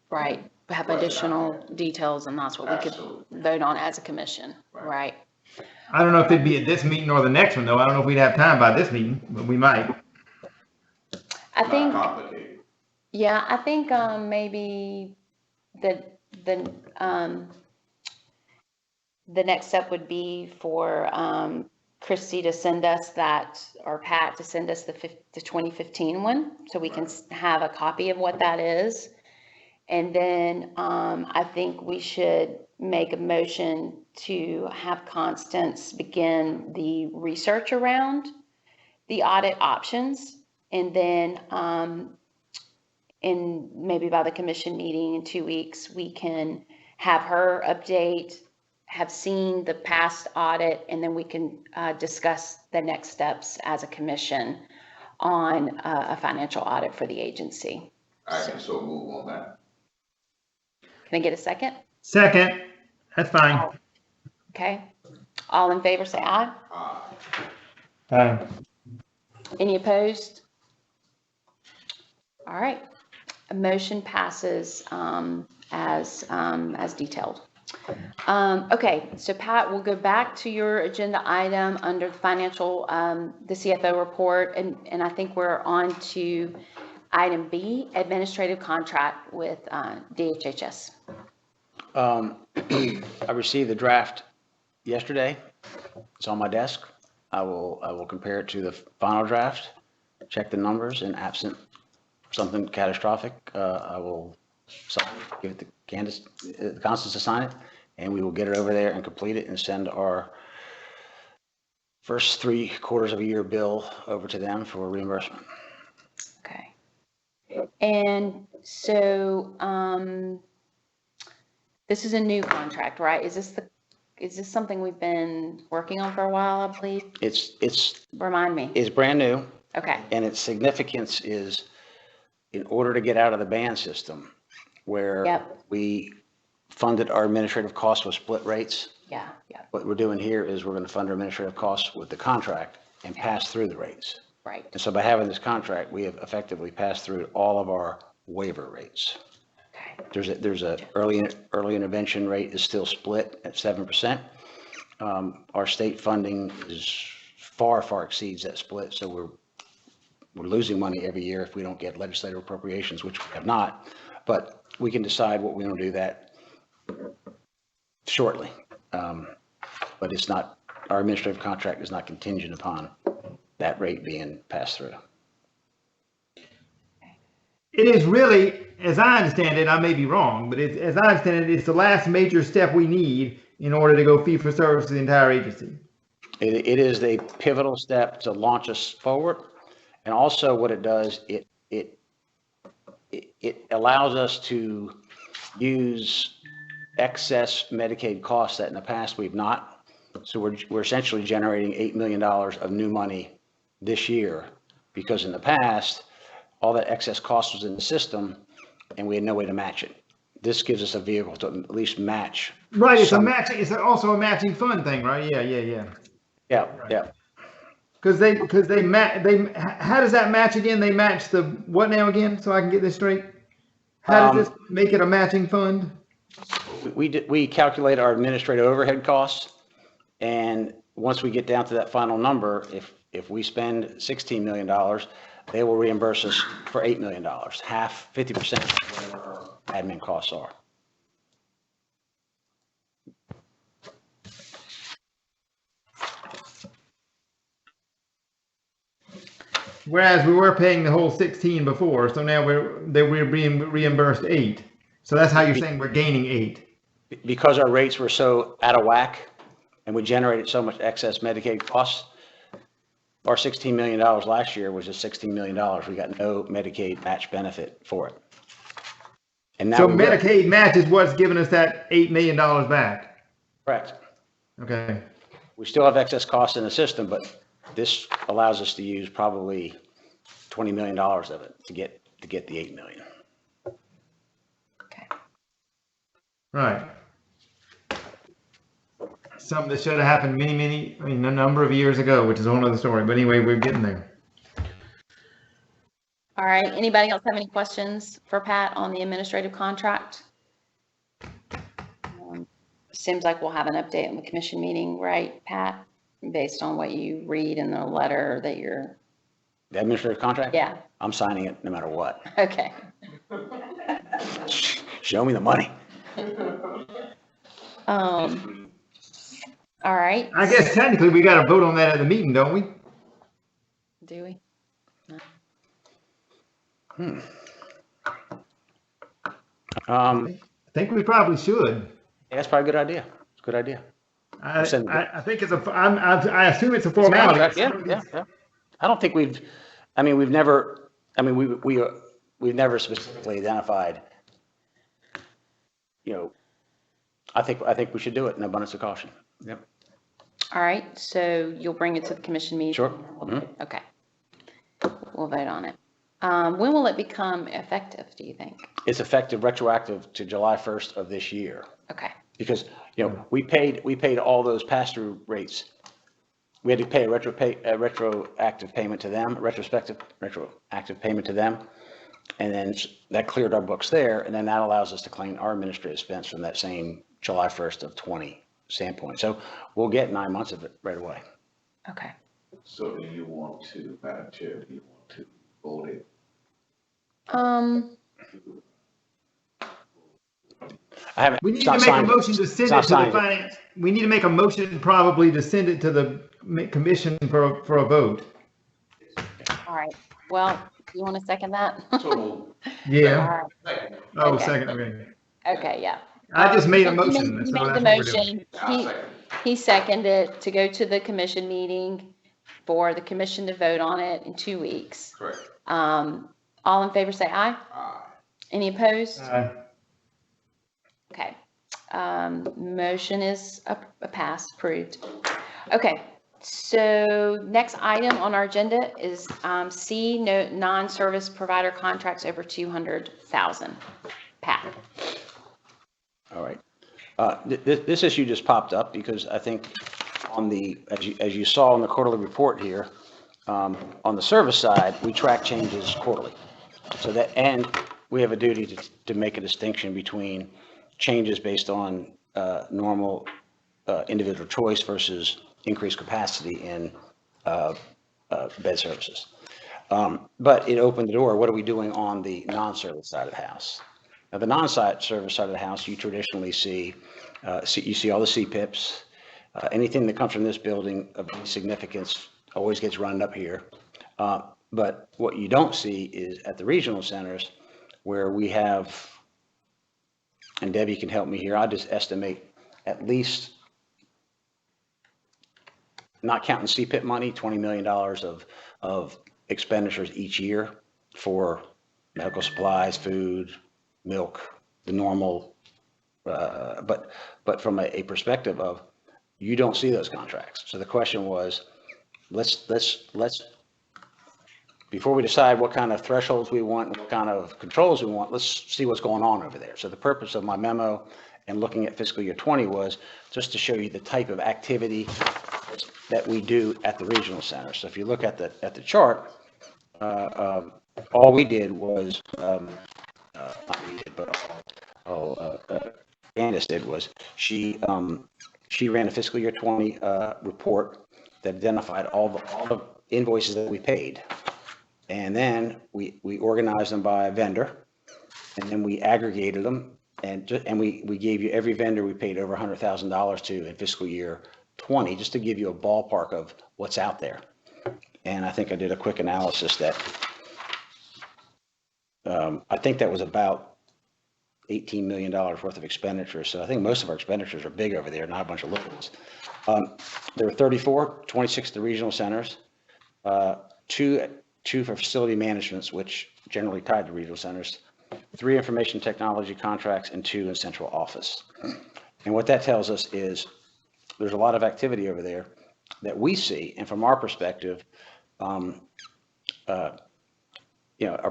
right. Have Question additional on details, and that's what we could Absolutely. vote on as a commission, Right. right? I don't know if it'd be at this meeting or the next one, though. I don't know if we'd have time by this meeting, but we might. I think, Not complicated. yeah, I think maybe the next step would be for Christy to send us that, or Pat to send us the 2015 one, so we can have a copy of what that is. And then I think we should make a motion to have Constance begin the research around the audit options. And then maybe by the commission meeting in 2 weeks, we can have her update, have seen the past audit, and then we can discuss the next steps as a commission on a financial audit for the agency. I can so move on that. Can I get a second? Second, that's fine. Okay. All in favor, say aye. Any opposed? All right. A motion passes as detailed. Okay, so Pat, we'll go back to your agenda item under the financial, the CFO report, and I think we're on to item B, administrative contract with DHHS. I received the draft yesterday. It's on my desk. I will compare it to the final draft, check the numbers, and absent something catastrophic, I will give it to Constance to sign it, and we will get it over there and complete it and send our first 3 quarters of a year bill over to them for reimbursement. Okay. And so this is a new contract, right? Is this something we've been working on for a while, I believe? It's Remind me. It's brand new, Okay. and its significance is in order to get out of the ban system where Yep. we funded our administrative costs with split rates. Yeah. What we're doing here is we're going to fund our administrative costs with the contract and pass through the rates. Right. And so by having this contract, we have effectively passed through all of our waiver rates. Okay. There's a early intervention rate is still split at 7%. Our state funding is far exceeds that split, so we're losing money every year if we don't get legislative appropriations, which we have not. But we can decide what we want to do that shortly. But it's not, our administrative contract is not contingent upon that rate being passed through. It is really, as I understand it, I may be wrong, but as I understand it, it's the last major step we need in order to go fee for service to the entire agency. It is a pivotal step to launch us forward. And also what it does, it allows us to use excess Medicaid costs that in the past we've not. So we're essentially generating $8 million of new money this year, because in the past, all that excess cost was in the system and we had no way to match it. This gives us a vehicle to at least match. Right, it's a matching, it's also a matching fund thing, right? Yeah. Yeah. Because how does that match again? They match the what now again? So I can get this straight. How does this make it a matching fund? We calculate our administrative overhead costs, and once we get down to that final number, if we spend $16 million, they will reimburse us for $8 million, half, 50% of whatever our admin costs are. Whereas we were paying the whole 16 before, so now we're being reimbursed 8. So that's how you're saying we're gaining 8. Because our rates were so out of whack and we generated so much excess Medicaid costs, our $16 million last year was just $16 million. We got no Medicaid match benefit for it. And now so Medicaid match is what's giving us that $8 million back. Correct. Okay. We still have excess costs in the system, but this allows us to use probably $20 million of it to get the $8 million. Okay. Right. Something that should have happened a number of years ago, which is a whole other story. But anyway, we're getting there. All right. Anybody else have any questions for Pat on the administrative contract? Seems like we'll have an update on the commission meeting, right, Pat? Based on what you read in the letter that you're. The administrative contract? Yeah. I'm signing it no matter what. Okay. Show me the money. All right. I guess technically we got to vote on that at the meeting, don't we? Do we? I think we probably should. Yeah, that's probably a good idea. It's a good idea. I think it's I assume it's a formality. Yeah. I don't think we've never specifically identified, I think we should do it in abundance of caution. Yep. All right. So you'll bring it to the commission meeting? Sure. Okay. We'll vote on it. When will it become effective, do you think? It's effective retroactive to July 1st of this year. Okay. Because, we paid all those pass-through rates. We had to pay a retroactive payment to them, retroactive payment to them. And then that cleared our books there. And then that allows us to claim our administrative expense from that same July 1st of 20 standpoint. So we'll get 9 months of it right away. Okay. So do you want to, Madam Chair, do you want to vote it? We need to make a motion to send it to the finance. We need to make a motion probably to send it to the commission for a vote. All right. Well, you want to second that? Yeah. Right. Oh, Okay. second. Okay. Okay. Yeah. I just made a motion. He so made the that's what we're doing. motion. He seconded it to go to the commission meeting for the commission to vote on it in 2 weeks. Correct. All in favor say aye. Aye. Any opposed? Aye. Okay. Motion is a pass, approved. Okay. So next item on our agenda is C, non-service provider contracts over 200,000. Pat. All right. This issue just popped up because I think as you saw in the quarterly report here, on the service side, we track changes quarterly. So that, and we have a duty to make a distinction between changes based on normal individual choice versus increased capacity in bed services. But it opened the door. What are we doing on the non-service side of the house? Now, the non-service side of the house, you traditionally see you see all the CPIPs. Anything that comes from this building of any significance always gets run up here. But what you don't see is at the regional centers where we have, and Debbie can help me here, I just estimate at least, not counting CPIP money, $20 million of expenditures each year for medical supplies, food, milk, the normal, but from a perspective of, you don't see those contracts. So the question was, let's before we decide what kind of thresholds we want and what kind of controls we want, let's see what's going on over there. So the purpose of my memo and looking at fiscal year 20 was just to show you the type of activity that we do at the regional center. So if you look at the chart, all we did was, not we did, but Candace did was she ran a fiscal year 20 report that identified all the invoices that we paid. And then we organized them by vendor, and then we aggregated them, and we gave you every vendor we paid over $100,000 to in fiscal year 20, just to give you a ballpark of what's out there. And I think I did a quick analysis that I think that was about $18 million worth of expenditures. So I think most of our expenditures are big over there, not a bunch of little ones. There were 34, 26 at the regional centers, two for facility managements, which generally tied to regional centers, 3 information technology contracts, and 2 in central office. And what that tells us is there's a lot of activity over there that we see, and from our perspective, our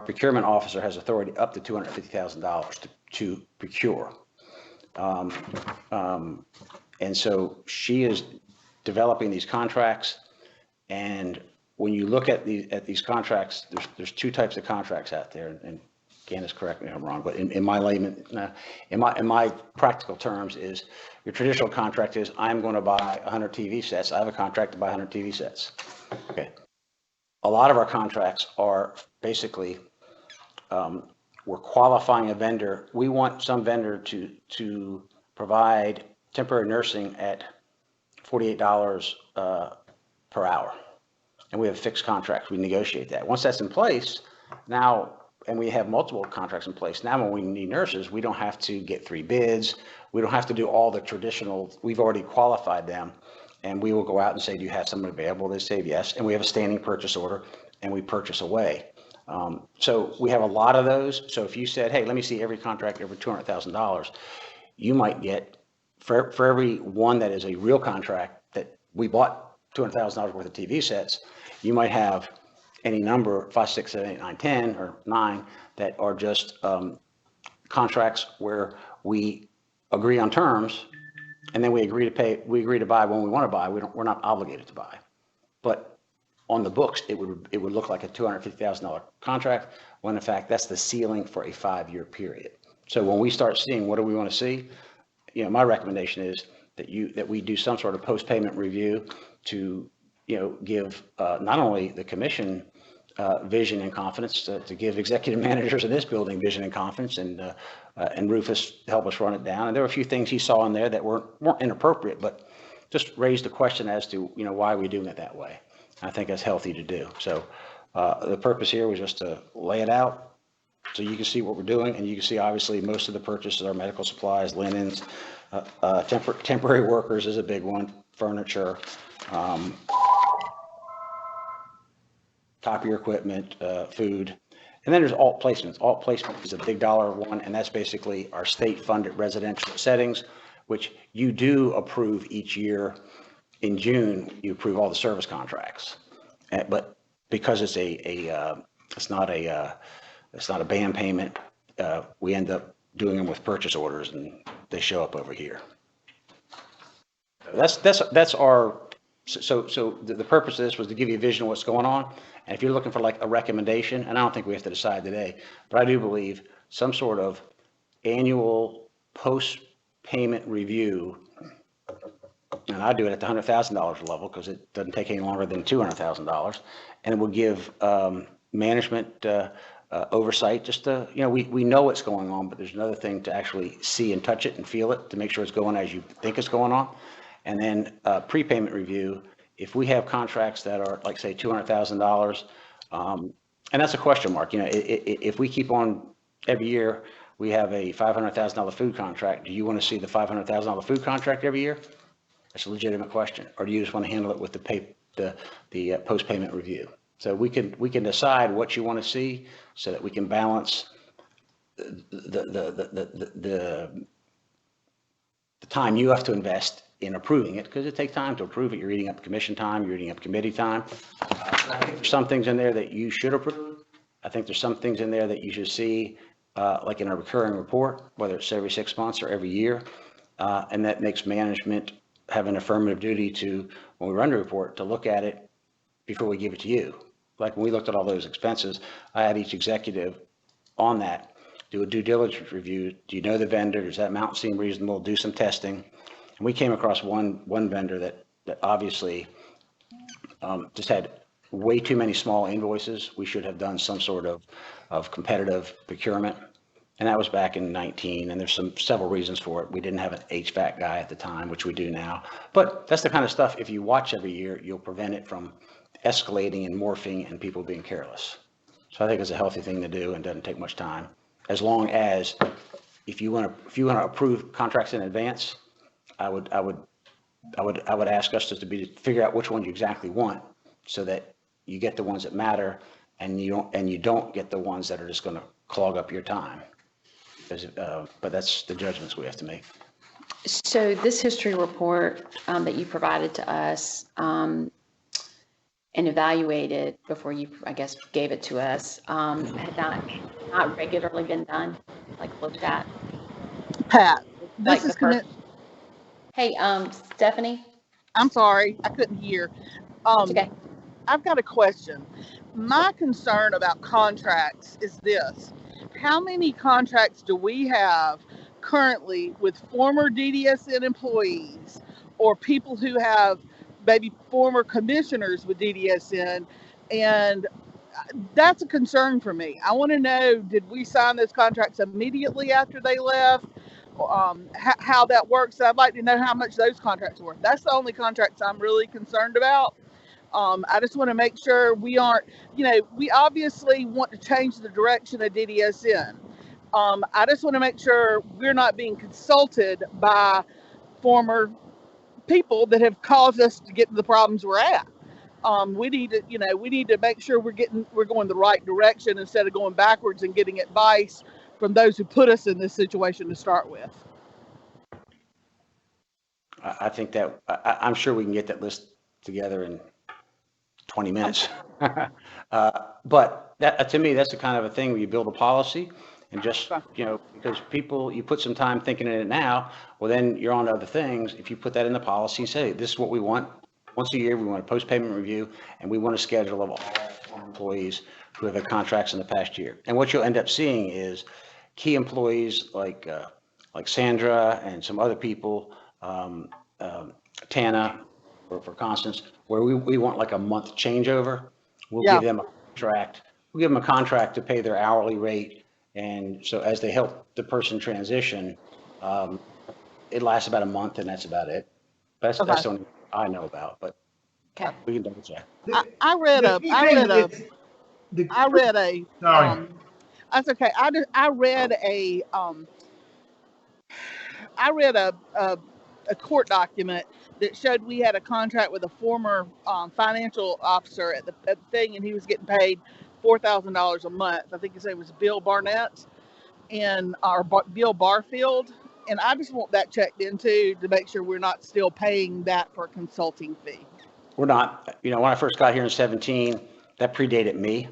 procurement officer has authority up to $250,000 to procure. And so she is developing these contracts, and when you look at these contracts, there's 2 types of contracts out there, and Candace, correct me if I'm wrong, but in my layman, in my practical terms, is your traditional contract is I'm going to buy 100 TV sets. I have a contract to buy 100 TV sets. Okay. A lot of our contracts are basically we're qualifying a vendor. We want some vendor to provide temporary nursing at $48 per hour. And we have fixed contracts. We negotiate that. Once that's in place, now, and we have multiple contracts in place, now when we need nurses, we don't have to get 3 bids. We don't have to do all the traditional, we've already qualified them, and we will go out and say, do you have someone available? They say yes, and we have a standing purchase order, and we purchase away. So we have a lot of those. So if you said, hey, let me see every contract over $200,000, you might get, for every one that is a real contract that we bought $200,000 worth of TV sets, you might have any number, 5, 6, 7, 8, 9, 10, or 9, that are just contracts where we agree on terms, and then we agree to pay, we agree to buy when we want to buy. We're not obligated to buy. But on the books, it would look like a $250,000 contract, when in fact that's the ceiling for a 5-year period. So when we start seeing what do we want to see, my recommendation is that we do some sort of post-payment review to give not only the commission vision and confidence, to give executive managers in this building vision and confidence, and Rufus helped us run it down. And there were a few things he saw in there that weren't inappropriate, but just raised the question as to why are we doing it that way. I think that's healthy to do. So the purpose here was just to lay it out so you can see what we're doing, and you can see obviously most of the purchases are medical supplies, linens, temporary workers is a big one, furniture, copier equipment, food, and then there's alt placements. Alt placement is a big dollar one, and that's basically our state-funded residential settings, which you do approve each year. In June, you approve all the service contracts, but because it's it's not a band payment, we end up doing them with purchase orders, and they show up over here. That's our. So the purpose of this was to give you a vision of what's going on. And if you're looking for like a recommendation, and I don't think we have to decide today, but I do believe some sort of annual post-payment review. And I do it at the $100,000 level because it doesn't take any longer than $200,000. And it will give management oversight, just to, we know what's going on, but there's another thing to actually see and touch it and feel it to make sure it's going as you think it's going on. And then prepayment review, if we have contracts that are like, say, $200,000, and that's a question mark, if we keep on every year, we have a $500,000 food contract, do you want to see the $500,000 food contract every year? That's a legitimate question. Or do you just want to handle it with the post-payment review? So we can decide what you want to see so that we can balance the time you have to invest in approving it, because it takes time to approve it. You're eating up commission time, you're eating up committee time. I think there's some things in there that you should approve. I think there's some things in there that you should see, like in a recurring report, whether it's every 6 months or every year. And that makes management have an affirmative duty to, when we run the report, to look at it before we give it to you. Like when we looked at all those expenses, I had each executive on that do a due diligence review. Do you know the vendor? Does that amount seem reasonable? Do some testing. And we came across one vendor that obviously just had way too many small invoices. We should have done some sort of competitive procurement. And that was back in 19, and there's several reasons for it. We didn't have an HVAC guy at the time, which we do now. But that's the kind of stuff, if you watch every year, you'll prevent it from escalating and morphing and people being careless. So I think it's a healthy thing to do and doesn't take much time. As long as, if you want to approve contracts in advance, I would ask us to figure out which ones you exactly want, so that you get the ones that matter, and you don't get the ones that are just going to clog up your time. But that's the judgments we have to make. So this history report that you provided to us and evaluated before you, I guess, gave it to us, had not regularly been done, like looked at? Pat, Like this is Hey, Stephanie? I'm sorry, I couldn't hear. It's okay. I've got a question. My concern about contracts is this. How many contracts do we have currently with former DDSN employees or people who have maybe former commissioners with DDSN? And that's a concern for me. I want to know, did we sign those contracts immediately after they left? How that works. I'd like to know how much those contracts were. That's the only contracts I'm really concerned about. I just want to make sure we aren't, we obviously want to change the direction of DDSN. I just want to make sure we're not being consulted by former people that have caused us to get to the problems we're at. We need to make sure we're going the right direction instead of going backwards and getting advice from those who put us in this situation to start with. I think that, I'm sure we can get that list together in 20 minutes. But that, to me, that's the kind of a thing where you build a policy and just, because people, you put some time thinking in it now, well, then you're on to other things. If you put that in the policy and say, this is what we want. Once a year, we want a post-payment review, and we want a schedule of all employees who have had contracts in the past year. And what you'll end up seeing is key employees like Sandra and some other people, Tana for Constance, where we want like a month changeover. We'll give them a contract. We'll give them a contract to pay their hourly rate. And so as they help the person transition, it lasts about a month, and that's about it. That's the only I know about, but we can double check. I read a that's okay. I read a court document that showed we had a contract with a former financial officer at the thing, and he was getting paid $4,000 a month. I think his name was Bill Barnett Bill Barfield. And I just want that checked into to make sure we're not still paying that for a consulting fee. We're not. When I first got here in 17, that predated me.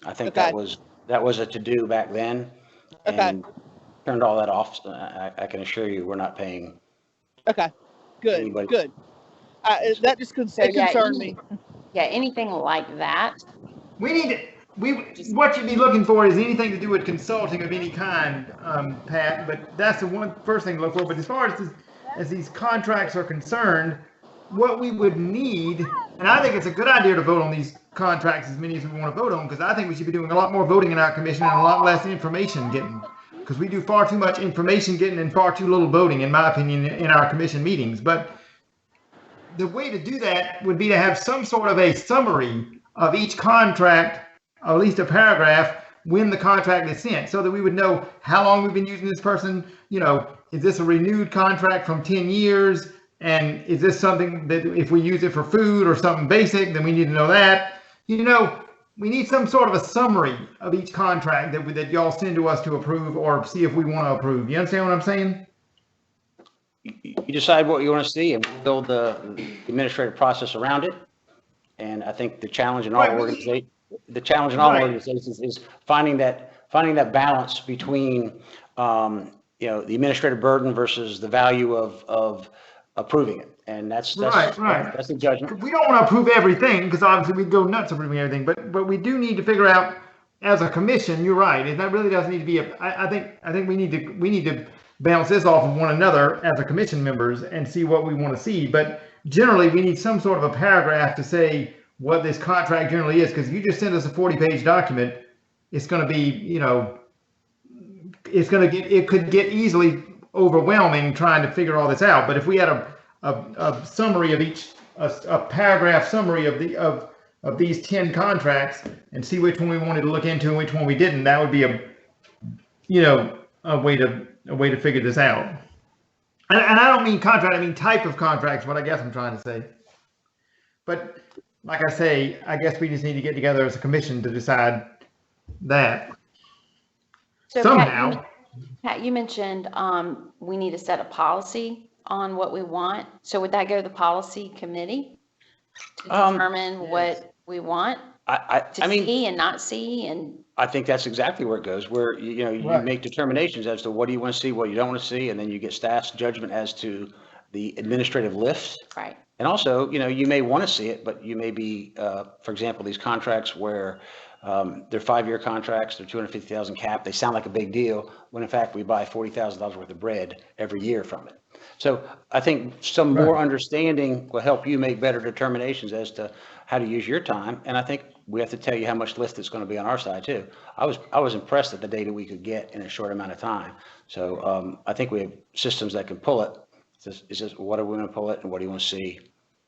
I think that was a to-do back then. And turned all that off. I can assure you we're not paying. Okay, good, anybody. Good. That just concerned me. Yeah, anything like that. We need to, what you'd be looking for is anything to do with consulting of any kind, Pat, but that's the first thing to look for. But as far as these contracts are concerned, what we would need, and I think it's a good idea to vote on these contracts as many as we want to vote on, because I think we should be doing a lot more voting in our commission and a lot less information getting, because we do far too much information getting and far too little voting, in my opinion, in our commission meetings. But the way to do that would be to have some sort of a summary of each contract, or at least a paragraph, when the contract is sent, so that we would know how long we've been using this person. You know, is this a renewed contract from 10 years? And is this something that if we use it for food or something basic, then we need to know that. You know, we need some sort of a summary of each contract that y'all send to us to approve or see if we want to approve. You understand what I'm saying? You decide what you want to see and build the administrative process around it. And I think the challenge in all organizations is finding that balance between, you know, the administrative burden versus the value of approving it. And that's the judgment. We don't want to approve everything, because obviously we'd go nuts approving everything, but we do need to figure out as a commission, you're right, and that really doesn't need to be I think we need to bounce this off of one another as a commission members and see what we want to see. But generally we need some sort of a paragraph to say what this contract generally is, because if you just send us a 40-page document, it's going to be, you know, it could get easily overwhelming trying to figure all this out. But if we had a summary of a paragraph summary of these 10 contracts and see which one we wanted to look into and which one we didn't, that would be a way to figure this out. And I don't mean contract, I mean type of contracts, what I guess I'm trying to say. But like I say, I guess we just need to get together as a commission to decide that. So somehow. Pat, you mentioned we need to set a policy on what we want. So would that go to the policy committee to determine what we want to see and not see? And I think that's exactly where it goes, where you make determinations as to what do you want to see, what you don't want to see, and then you get staff's judgment as to the administrative lift. Right. And also, you may want to see it, but you may be, for example, these contracts where they're 5-year contracts, they're 250,000 cap. They sound like a big deal when in fact we buy $40,000 worth of bread every year from it. So I think some more understanding will help you make better determinations as to how to use your time. And I think we have to tell you how much lift it's going to be on our side too. I was impressed at the data we could get in a short amount of time. So I think we have systems that can pull it. It's just what are we going to pull it and what do you want to see?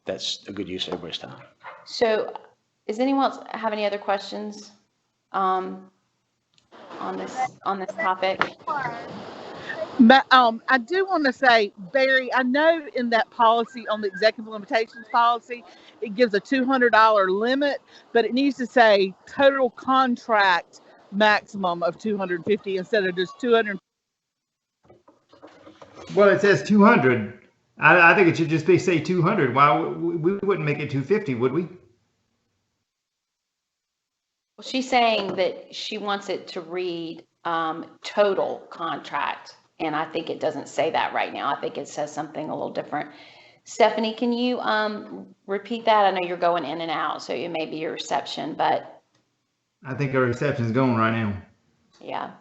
That's a good use of everybody's time. So does anyone else have any other questions on this topic? But I do want to say, Barry, I know in that policy on the executive limitations policy, it gives a $200 limit, but it needs to say total contract maximum of 250 instead of just 200. Well, it says 200. I think it should just say 200. Why we wouldn't make it 250, would we? Well, she's saying that she wants it to read total contract. And I think it doesn't say that right now. I think it says something a little different. Stephanie, can you repeat that? I know you're going in and out, so it may be your reception, but. I think our reception's going right now. Yeah.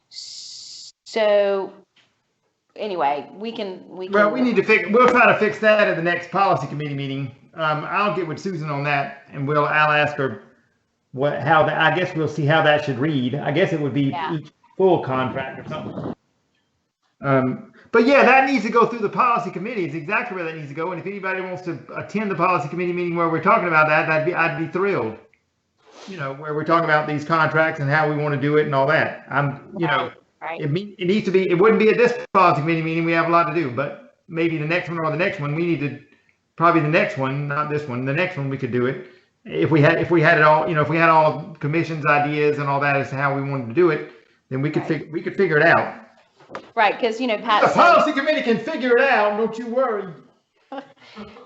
So anyway, we can. Well, we need to we'll try to fix that at the next policy committee meeting. I'll get with Susan on that and I'll ask her I guess we'll see how that should read. I guess it would be each full contract or something. But yeah, that needs to go through the policy committee. It's exactly where that needs to go. And if anybody wants to attend the policy committee meeting where we're talking about that, I'd be thrilled. Where we're talking about these contracts and how we want to do it and all that. It needs to be. It wouldn't be at this policy committee meeting. We have a lot to do, but maybe the next one or the next one we need to. Probably the next one, not this one. The next one we could do it if we had it all. If we had all commission's ideas and all that as to how we wanted to do it, then we could figure it out. Right, because Pat. The policy committee can figure it out. Don't you worry.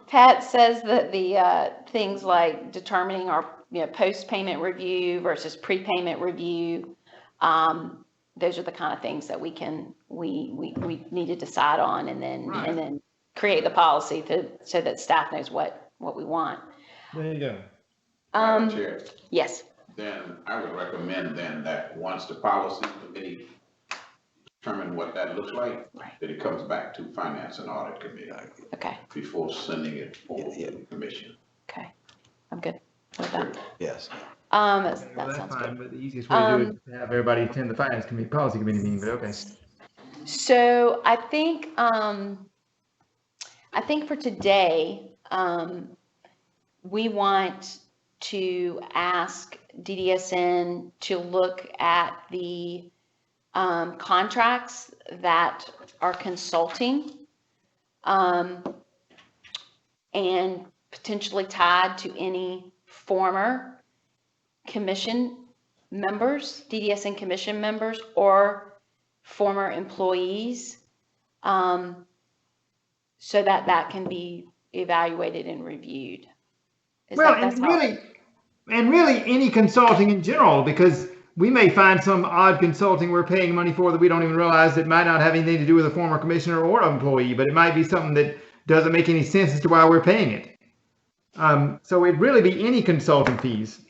Pat says that the things like determining our post-payment review versus prepayment review, those are the kind of things that we need to decide on, and then create the policy so that staff knows what we want. There you go. Chair. Yes. then I would recommend then that once the policy committee determine what that looks like, Right. that it comes back to finance and audit committee Okay, before sending it forward to the commission. okay, I'm good with that. Yes. Well, That that's sounds fine, good. but the easiest way to do it is to have everybody attend the finance committee, policy committee meeting, but okay. So I think for today, we want to ask DDSN to look at the contracts that are consulting and potentially tied to any former commission members, DDSN commission members, or former employees, so that can be evaluated and reviewed. Well, and really any consulting in general, because we may find some odd consulting we're paying money for that we don't even realize that might not have anything to do with a former commissioner or employee, but it might be something that doesn't make any sense as to why we're paying it. So it'd really be any consulting fees.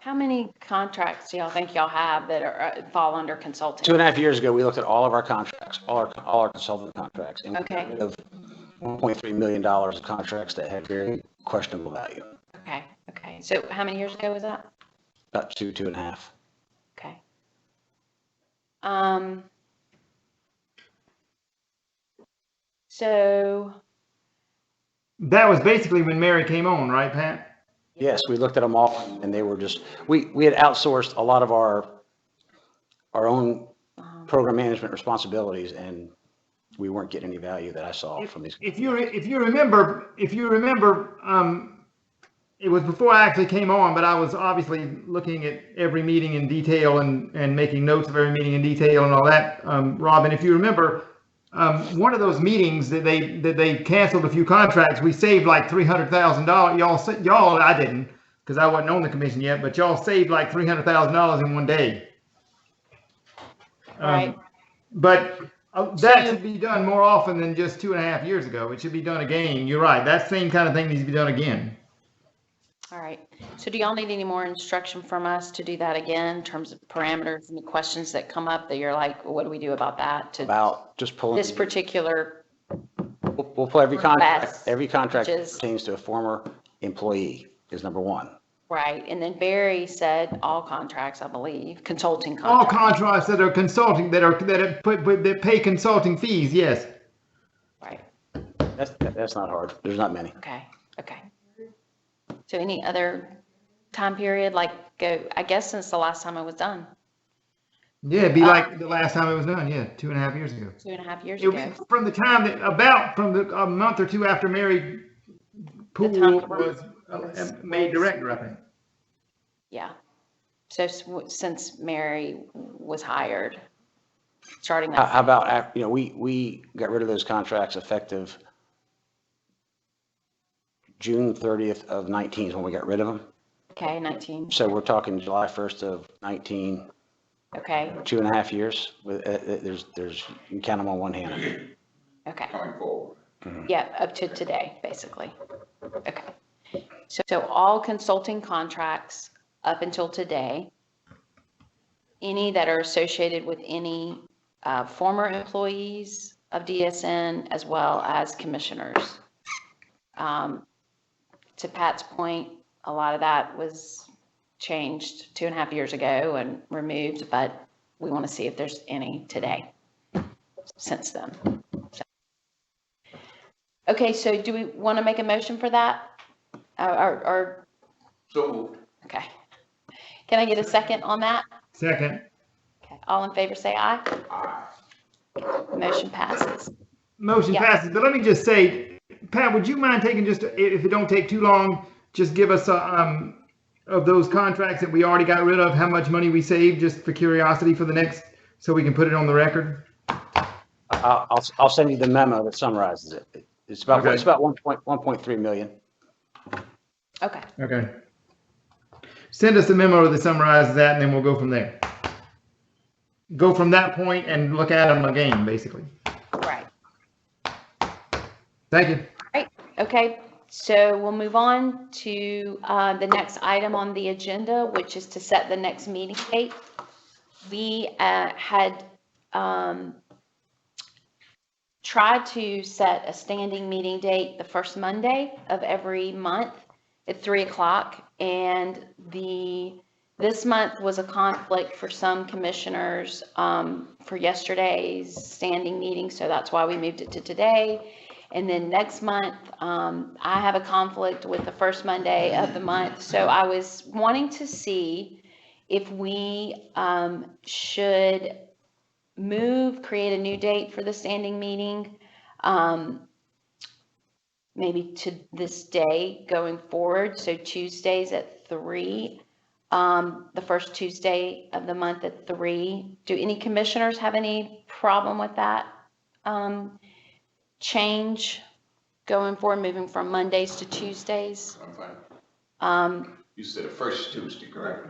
How many contracts do y'all think y'all have that are fall under consulting? 2.5 years ago, we looked at all of our contracts, all our consultant contracts, and Okay. got rid of $1.3 million of contracts that had very questionable value. Okay. So how many years ago was that? About 2.5. Okay. So, That was basically when Mary came on, right, Pat? Yes, we looked at them all, and they were just, we had outsourced a lot of our own program management responsibilities, and we weren't getting any value that I saw from these. If you remember, it was before I actually came on, but I was obviously looking at every meeting in detail and making notes of every meeting in detail and all that. Robin, if you remember, one of those meetings that they canceled a few contracts, we saved like $300,000. Y'all, I didn't, because I wasn't on the commission yet, but y'all saved like $300,000 in one day. right. But that should be done more often than just 2.5 years ago. It should be done again. You're right. That same kind of thing needs to be done again. All right. So do y'all need any more instruction from us to do that again in terms of parameters, any questions that come up that you're like, well, what do we do about that? To About just pulling. this particular, We'll pull every contract Best, that which is- pertains to a former employee is number one. right. And then Barry said all contracts, I believe, consulting All contracts. contracts that are consulting, that pay consulting fees, yes. Right. That's not hard. There's not many. Okay. So any other time period, like I guess since the last time it was done, Yeah, it'd be like the last time it was done, yeah, 2.5 years ago. 2.5 years It would ago. be from the time a month or two after Mary Poole time was made director, I think. Yeah. So since Mary was hired, starting How that. about, we got rid of those contracts effective June 30th of 19 is when we got rid of them. Okay, 19. So we're talking July 1st of 19, Okay, 2.5 years. There's, you can count them on one hand. okay. Going forward. Yeah, up to today, basically. Okay. So all consulting contracts up until today, any that are associated with any former employees of DSN as well as commissioners. To Pat's point, a lot of that was changed 2.5 years ago and removed, but we want to see if there's any today since then. Okay, so do we want to make a motion for that? Or So, okay. Can I get a second on that? Second. Okay, all in favor say aye. Motion passes. Motion Yeah. passes, but let me just say, Pat, would you mind taking just, if it don't take too long, just give us of those contracts that we already got rid of, how much money we saved, just for curiosity for the next, so we can put it on the record? I'll send you the memo that summarizes it. It's about, Okay. it's about 1.3 million. Okay, Okay. Send us the memo that summarizes that, and then we'll go from there. Go from that point and look at them again, basically. right. Thank you. Okay, so we'll move on to the next item on the agenda, which is to set the next meeting date. We had tried to set a standing meeting date the first Monday of every month at 3 o'clock, and this month was a conflict for some commissioners for yesterday's standing meeting, so that's why we moved it to today. And then next month, I have a conflict with the first Monday of the month, so I was wanting to see if we should create a new date for the standing meeting, maybe to this day going forward, so Tuesdays at 3, the first Tuesday of the month at 3. Do any commissioners have any problem with that change going forward, moving from Mondays to Tuesdays? I'm fine. You said the first Tuesday, correct?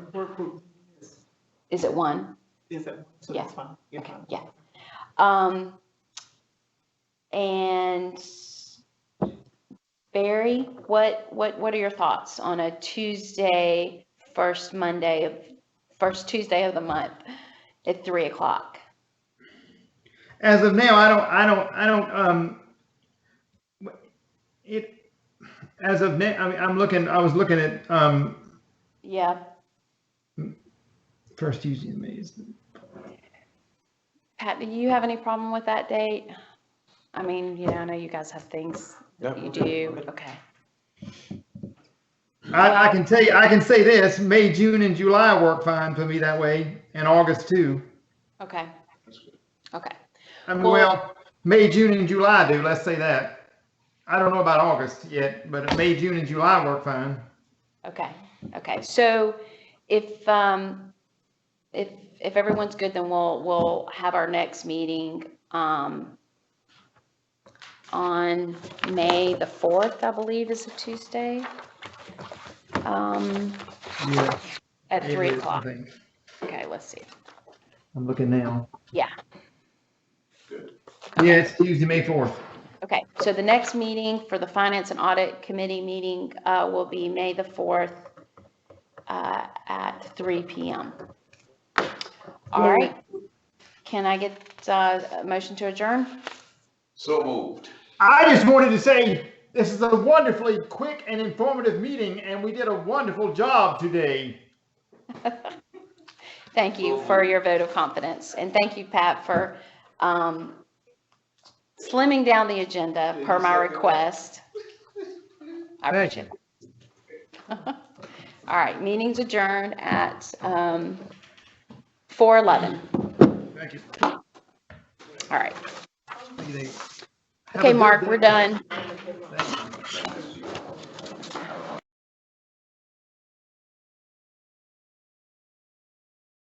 Is it 1? Is it? So Yeah. that's fine. You're fine. Yeah. And Barry, what are your thoughts on a Tuesday, first Tuesday of the month at 3 o'clock? As of now, as of now, I was looking at, Yeah. first Tuesday in May. Pat, do you have any problem with that date? I mean, I know you guys have things that you do. Okay. I can tell you, I can say this, May, June, and July work fine for me that way, and August too. Okay. Okay. Well, May, June, and July do, let's say that. I don't know about August yet, but May, June, and July work fine. Okay. Okay. So if everyone's good, then we'll have our next meeting on May the 4th, I believe is a Tuesday. Yeah. At 3 it is, I o'clock. think. Okay, let's see. I'm looking now. Yeah. Yeah, it's Tuesday, May 4th. Okay, so the next meeting for the Finance and Audit Committee meeting will be May the 4th at 3 p.m. All right. Can I get a motion to adjourn? So moved. I just wanted to say, this is a wonderfully quick and informative meeting, and we did a wonderful job today. Thank you for your vote of confidence. And thank you, Pat, for slimming down the agenda per my request. I appreciate it. All right, meeting's adjourned at 4:11. Thank you. All right. Have a Okay, good Mark, day. we're done.